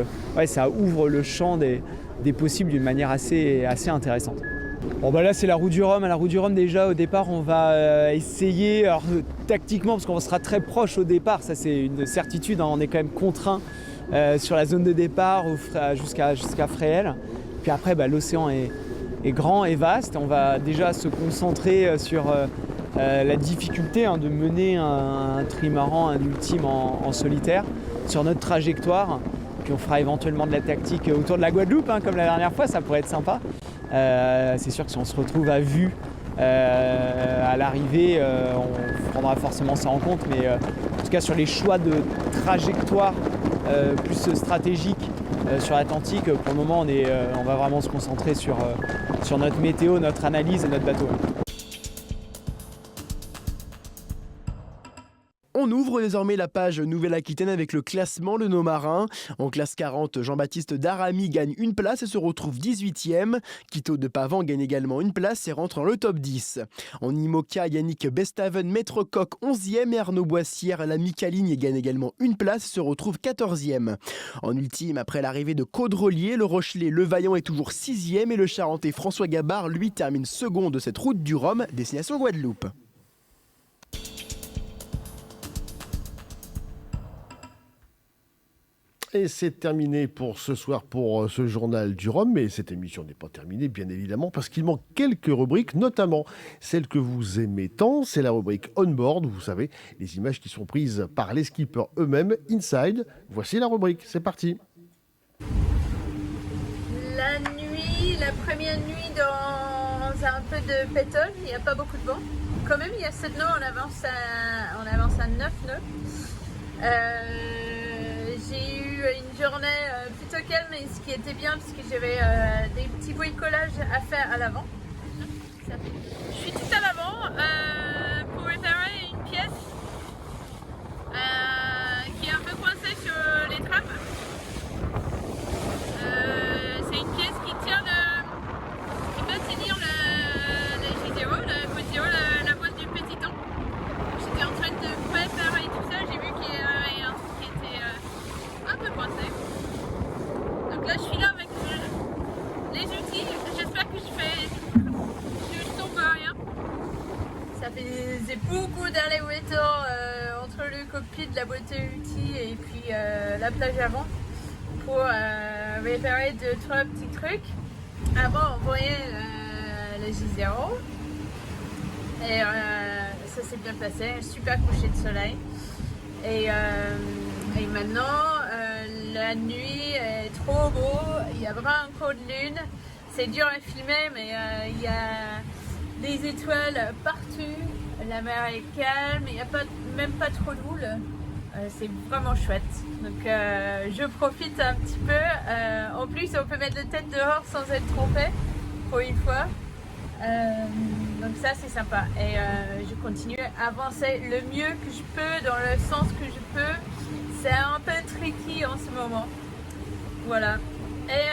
ça ouvre le champ des possibles d'une manière assez intéressante. Bon là c'est la route du Rhum. À la route du Rhum déjà au départ on va essayer, alors tactiquement parce qu'on sera très proche au départ, ça c'est une certitude, on est quand même contraint sur la zone de départ jusqu'à Fréhel. Puis après l'océan est grand et vaste, on va déjà se concentrer sur la difficulté de mener un trimaran, un ultime en solitaire sur notre trajectoire. Puis on fera éventuellement de la tactique autour de la Guadeloupe, comme la dernière fois, ça pourrait être sympa. C'est sûr que si on se retrouve à vue à l'arrivée, on prendra forcément ça en compte, mais en tout cas sur les choix de trajectoire plus stratégiques sur l'Atlantique, pour le moment on va vraiment se concentrer sur notre météo, notre analyse et notre bateau. On ouvre désormais la page Nouvelle-Aquitaine avec le classement de nos marins. En classe 40, Jean-Baptiste Daramy gagne une place et se retrouve 18e. Quito de Pavan gagne également une place et rentre dans le top 10. En IMOCA, Yannick Bestaven, Maître Coq 11e et Arnaud Boissière, la Micaligne gagne également une place et se retrouve 14e. En ultime, après l'arrivée de Caudrelier, le Rochelet, le Vaillant est toujours 6e et le Charentais François Gabard, lui, termine second de cette route du Rhum, destination Guadeloupe. Et c'est terminé pour ce soir pour ce journal du Rhum, mais cette émission n'est pas terminée bien évidemment parce qu'il manque quelques rubriques, notamment celle que vous aimez tant, c'est la rubrique On Board, vous savez, les images qui sont prises par les skippers eux-mêmes, inside. Voici la rubrique, c'est parti. La nuit, la première nuit dans un peu de pétole, il n'y a pas beaucoup de vent. Quand même, il y a 7 nœuds, on avance à 9 nœuds. J'ai eu une journée plutôt calme, et ce qui était bien parce que j'avais des petits bricolages à faire à l'avant. Je suis tout à l'avant pour réparer une pièce qui est un peu coincée sur les trappes. C'est une pièce qui tient qui peut tenir le G0, la boîte du petit temps. J'étais en train de préparer tout ça, j'ai vu qu'il y avait un truc qui était un peu coincé. Donc là je suis là avec les outils, j'espère que je tombe à rien. Ça faisait beaucoup d'allers-retours entre le cockpit, la boîte à outils et puis la plage avant pour réparer 2-3 petits trucs. Avant on voyait le J0 et ça s'est bien passé, super coucher de soleil. Et maintenant, la nuit est trop beau, il y a vraiment un coup de lune. C'est dur à filmer, mais il y a des étoiles partout. La mer est calme, il n'y a même pas trop de houle. C'est vraiment chouette. Donc je profite un petit peu. En plus, on peut mettre la tête dehors sans être trompé, pour une fois. Donc ça c'est sympa et je continue à avancer le mieux que je peux dans le sens que je peux. C'est un peu tricky en ce moment, voilà. Et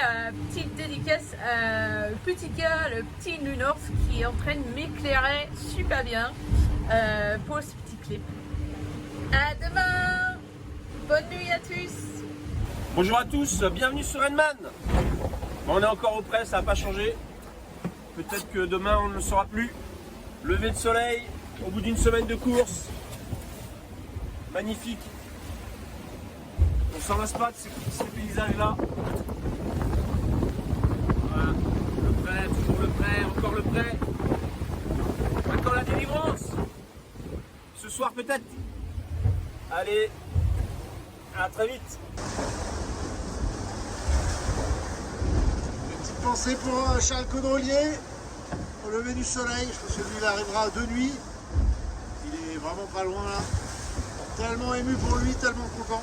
petite dédicace à le petit gars, le petit nounours qui est en train de m'éclairer super bien pour ce petit clip. À demain, bonne nuit à tous. Bonjour à tous, bienvenue sur Renman. On est encore au près, ça n'a pas changé. Peut-être que demain on ne le saura plus. Lever de soleil au bout d'une semaine de course. Magnifique. On s'en lasse pas de ces paysages-là. Voilà, le prêt, toujours le prêt, encore le prêt. Maintenant la délivrance. Ce soir peut-être. Allez, à très vite. Une petite pensée pour Charles Caudrelier, au lever du soleil. Je pense que lui il arrivera de nuit. Il est vraiment pas loin là. Tellement ému pour lui, tellement content.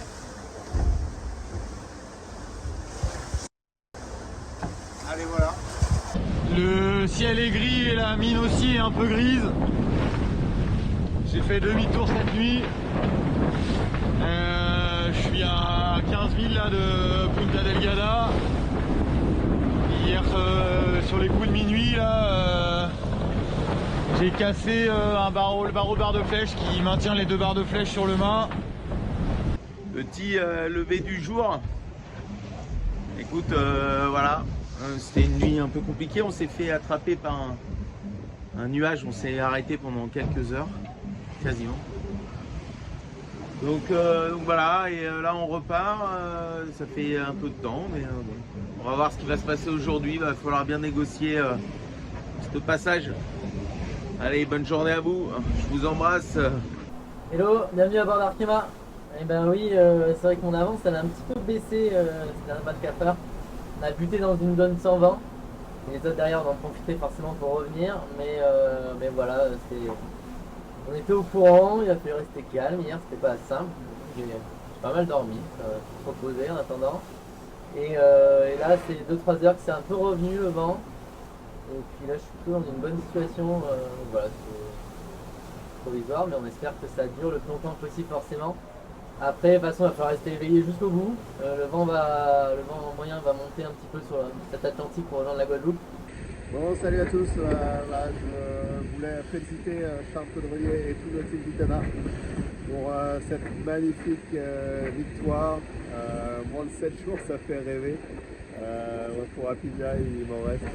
Allez, voilà. Le ciel est gris et la mine aussi est un peu grise. J'ai fait demi-tour cette nuit. Je suis à 15 000 là, de Punta Delgada. Hier, sur les coups de minuit, là, j'ai cassé le barreau de flèche qui maintient les deux barres de flèche sur le mât. Petit lever du jour. Écoute, voilà. C'était une nuit un peu compliquée, on s'est fait attraper par un nuage, on s'est arrêté pendant quelques heures, quasiment. Donc voilà, et là on repart, ça fait un peu de temps, mais bon. On va voir ce qui va se passer aujourd'hui, il va falloir bien négocier ce passage. Allez, bonne journée à vous, je vous embrasse. Hello, bienvenue à bord d'Arkema. Eh ben oui, c'est vrai que mon avance elle a un petit peu baissé ces derniers 24 heures. On a buté dans une zone 120, et les autres derrière on en profitait forcément pour revenir, mais voilà, on était au courant, il a fallu rester calme, hier c'était pas simple, j'ai pas mal dormi, je me reposer en attendant, et là c'est 2-3 heures que c'est un peu revenu le vent, et puis là je suis plutôt dans une bonne situation, voilà, c'est provisoire, mais on espère que ça dure le plus longtemps possible forcément. Après, de toute façon, il va falloir rester éveillé jusqu'au bout. Le vent moyen va monter un petit peu sur cet Atlantique pour rejoindre la Guadeloupe. Bon, salut à tous. Je voulais féliciter Charles Caudrelier et tout le team Vitana pour cette magnifique victoire. Moins de 7 jours, ça fait rêver. Pour Rapida, il m'en reste,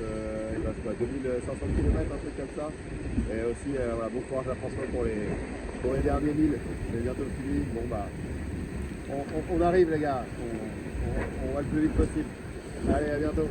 il reste quoi, 2500 km, un truc comme ça. Et aussi, voilà, bon courage à François pour les derniers 1000. C'est bientôt fini. Bon, bah, on arrive, les gars. On va le plus vite possible. Allez, à bientôt.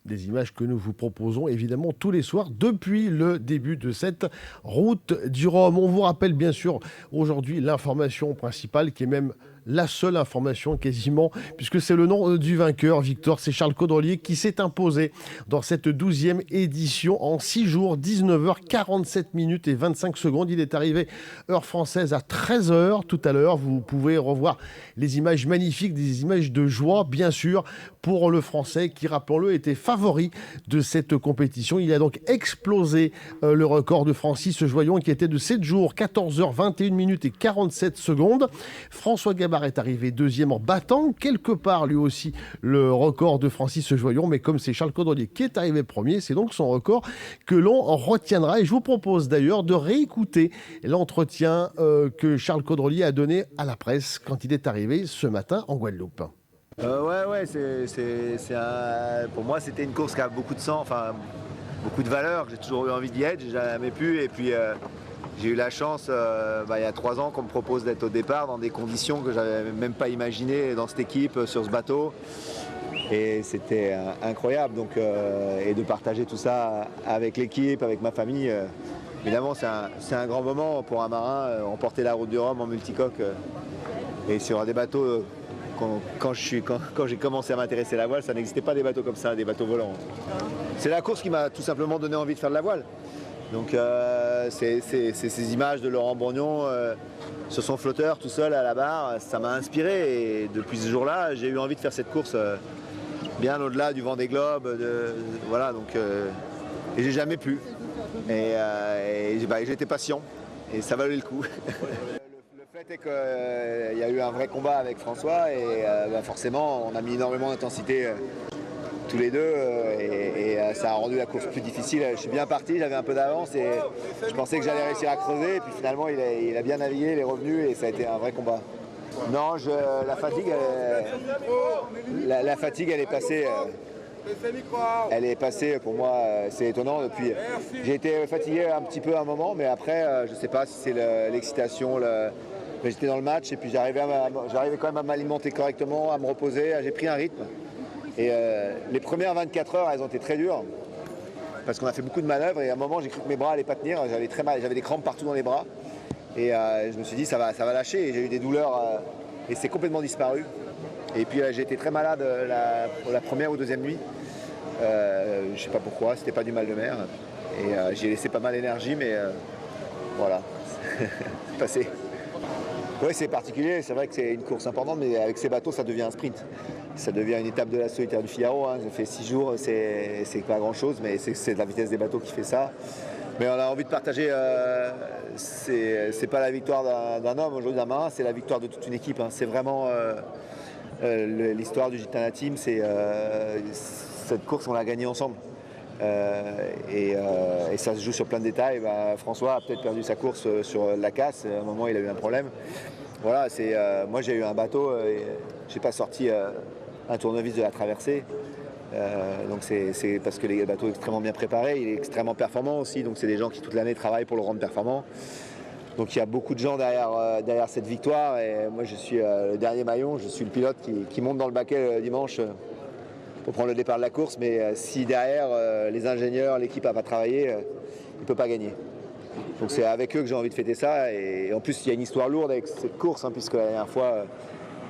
Des images que nous vous proposons évidemment tous les soirs depuis le début de cette route du Rhum. On vous rappelle bien sûr aujourd'hui l'information principale qui est même la seule information quasiment, puisque c'est le nom du vainqueur, Victor, c'est Charles Caudrelier qui s'est imposé dans cette 12e édition en 6 jours, 19h47 minutes et 25 secondes. Il est arrivé heure française à 13h tout à l'heure. Vous pouvez revoir les images magnifiques, des images de joie bien sûr pour le Français qui, rappelons-le, était favori de cette compétition. Il a donc explosé le record de Francis Joyon qui était de 7 jours, 14h21 minutes et 47 secondes. François Gabard est arrivé deuxième en battant quelque part lui aussi le record de Francis Joyon, mais comme c'est Charles Caudrelier qui est arrivé premier, c'est donc son record que l'on retiendra. Et je vous propose d'ailleurs de réécouter l'entretien que Charles Caudrelier a donné à la presse quand il est arrivé ce matin en Guadeloupe. Ouais, pour moi c'était une course qui a beaucoup de sang, enfin beaucoup de valeur. J'ai toujours eu envie d'y être, j'ai jamais pu, et puis j'ai eu la chance il y a 3 ans qu'on me propose d'être au départ dans des conditions que j'avais même pas imaginées dans cette équipe, sur ce bateau, et c'était incroyable. Donc et de partager tout ça avec l'équipe, avec ma famille, évidemment c'est un grand moment pour un marin, emporter la route du Rhum en multicoque et sur des bateaux. Quand j'ai commencé à m'intéresser à la voile, ça n'existait pas des bateaux comme ça, des bateaux volants. C'est la course qui m'a tout simplement donné envie de faire de la voile. Donc c'est ces images de Laurent Bourgnon sur son flotteur tout seul à la barre, ça m'a inspiré, et depuis ce jour-là, j'ai eu envie de faire cette course bien au-delà du Vendée Globe, voilà, donc et j'ai jamais pu. Et j'étais patient et ça valait le coup. Le fait est qu'il y a eu un vrai combat avec François, et forcément on a mis énormément d'intensité tous les deux, et ça a rendu la course plus difficile. Je suis bien parti, j'avais un peu d'avance et je pensais que j'allais réussir à creuser, et puis finalement il a bien navigué, il est revenu et ça a été un vrai combat. Non, la fatigue elle est passée. Elle est passée pour moi, c'est étonnant. Depuis, j'ai été fatigué un petit peu à un moment, mais après je sais pas si c'est l'excitation, Mais j'étais dans le match et puis j'arrivais quand même à m'alimenter correctement, à me reposer. J'ai pris un rythme. Et les premières 24 heures, elles ont été très dures. Parce qu'on a fait beaucoup de manœuvres et à un moment, j'ai cru que mes bras allaient pas tenir. J'avais très mal, j'avais des crampes partout dans les bras. Et je me suis dit, ça va lâcher. Et j'ai eu des douleurs et c'est complètement disparu. Et puis j'ai été très malade la première ou deuxième nuit. Je sais pas pourquoi, c'était pas du mal de mer. Et j'ai laissé pas mal d'énergie, mais voilà, c'est passé. Oui, c'est particulier, c'est vrai que c'est une course importante, mais avec ces bateaux, ça devient un sprint. Ça devient une étape de la solitaire du Figaro. Hein. Ça fait 6 jours, c'est pas grand-chose, mais c'est la vitesse des bateaux qui fait ça. Mais on a envie de partager, c'est pas la victoire d'un homme aujourd'hui, d'un marin, c'est la victoire de toute une équipe. Hein. C'est vraiment l'histoire du Gitana Team, cette course, on l'a gagnée ensemble. Et ça se joue sur plein de détails. François a peut-être perdu sa course sur la casse. À un moment, il a eu un problème. Voilà, moi, j'ai eu un bateau et j'ai pas sorti un tournevis de la traversée. Donc c'est parce que le bateau est extrêmement bien préparé. Il est extrêmement performant aussi. Donc c'est des gens qui toute l'année travaillent pour le rendre performant. Donc il y a beaucoup de gens derrière cette victoire. Et moi, je suis le dernier maillon. Je suis le pilote qui monte dans le baquet dimanche. Pour prendre le départ de la course, mais si derrière les ingénieurs, l'équipe n'a pas travaillé, il ne peut pas gagner. Donc c'est avec eux que j'ai envie de fêter ça. Et en plus, il y a une histoire lourde avec cette course, hein, puisque la dernière fois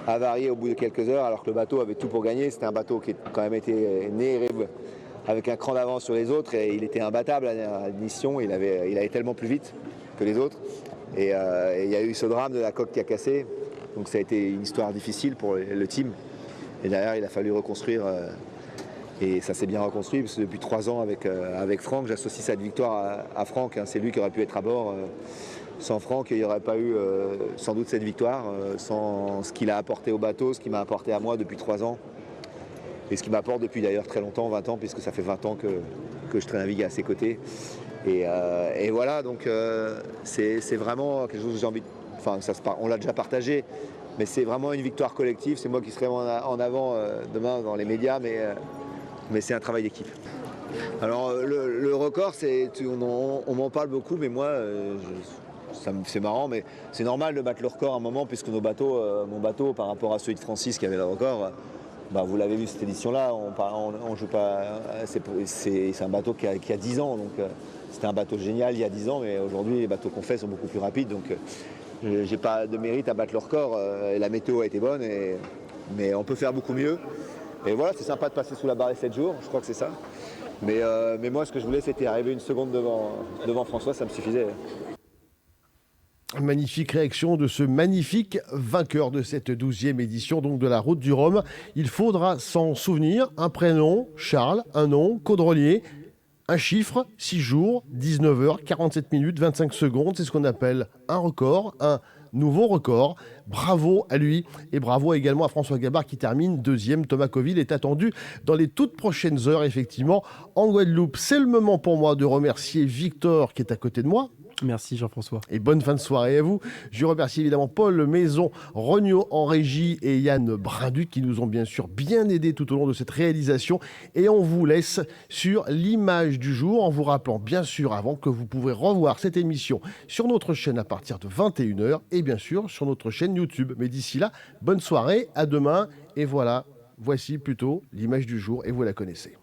avarié au bout de quelques heures, alors que le bateau avait tout pour gagner. C'était un bateau qui a quand même été né avec un cran d'avance sur les autres, et il était imbattable à l'ignition. Il allait tellement plus vite que les autres. Et il y a eu ce drame de la coque qui a cassé. Donc ça a été une histoire difficile pour le team. Et derrière, il a fallu reconstruire. Et ça s'est bien reconstruit, parce que depuis 3 ans avec Franck, j'associe cette victoire à Franck. Hein. C'est lui qui aurait pu être à bord. Sans Franck, il n'y aurait pas eu sans doute cette victoire, sans ce qu'il a apporté au bateau, ce qu'il m'a apporté à moi depuis 3 ans. Et ce qu'il m'apporte depuis d'ailleurs très longtemps, 20 ans, puisque ça fait 20 ans que je navigue à ses côtés. Et voilà, donc c'est vraiment quelque chose que j'ai envie de... Enfin, on l'a déjà partagé. Mais c'est vraiment une victoire collective. C'est moi qui serai en avant demain dans les médias, mais c'est un travail d'équipe. Alors le record, on m'en parle beaucoup, mais moi, c'est marrant, mais c'est normal de battre le record à un moment, puisque mon bateau, par rapport à celui de Francis qui avait le record, vous l'avez vu cette édition-là, on joue pas. C'est un bateau qui a 10 ans, donc c'était un bateau génial il y a 10 ans, mais aujourd'hui les bateaux qu'on fait sont beaucoup plus rapides, donc. J'ai pas de mérite à battre le record. Et la météo a été bonne, mais on peut faire beaucoup mieux. Et voilà, c'est sympa de passer sous la barre les 7 jours, je crois que c'est ça. Mais moi, ce que je voulais, c'était arriver une seconde devant François, ça me suffisait. Magnifique réaction de ce magnifique vainqueur de cette 12e édition donc de la Route du Rhum. Il faudra s'en souvenir, un prénom, Charles, un nom, Caudrelier. Un chiffre, 6 jours, 19 heures, 47 minutes, 25 secondes. C'est ce qu'on appelle un record, un nouveau record. Bravo à lui et bravo également à François Gabard qui termine 2e. Thomas Coville est attendu dans les toutes prochaines heures, effectivement, en Guadeloupe. C'est le moment pour moi de remercier Victor qui est à côté de moi. Merci Jean-François. Et bonne fin de soirée à vous. Je remercie évidemment Paul Maison, Regnault en régie et Yann Brinduc qui nous ont bien sûr bien aidés tout au long de cette réalisation. Et on vous laisse sur l'image du jour en vous rappelant bien sûr avant que vous pouvez revoir cette émission sur notre chaîne à partir de 21h et bien sûr sur notre chaîne YouTube. Mais d'ici là, bonne soirée, à demain. Et voilà, voici plutôt l'image du jour et vous la connaissez.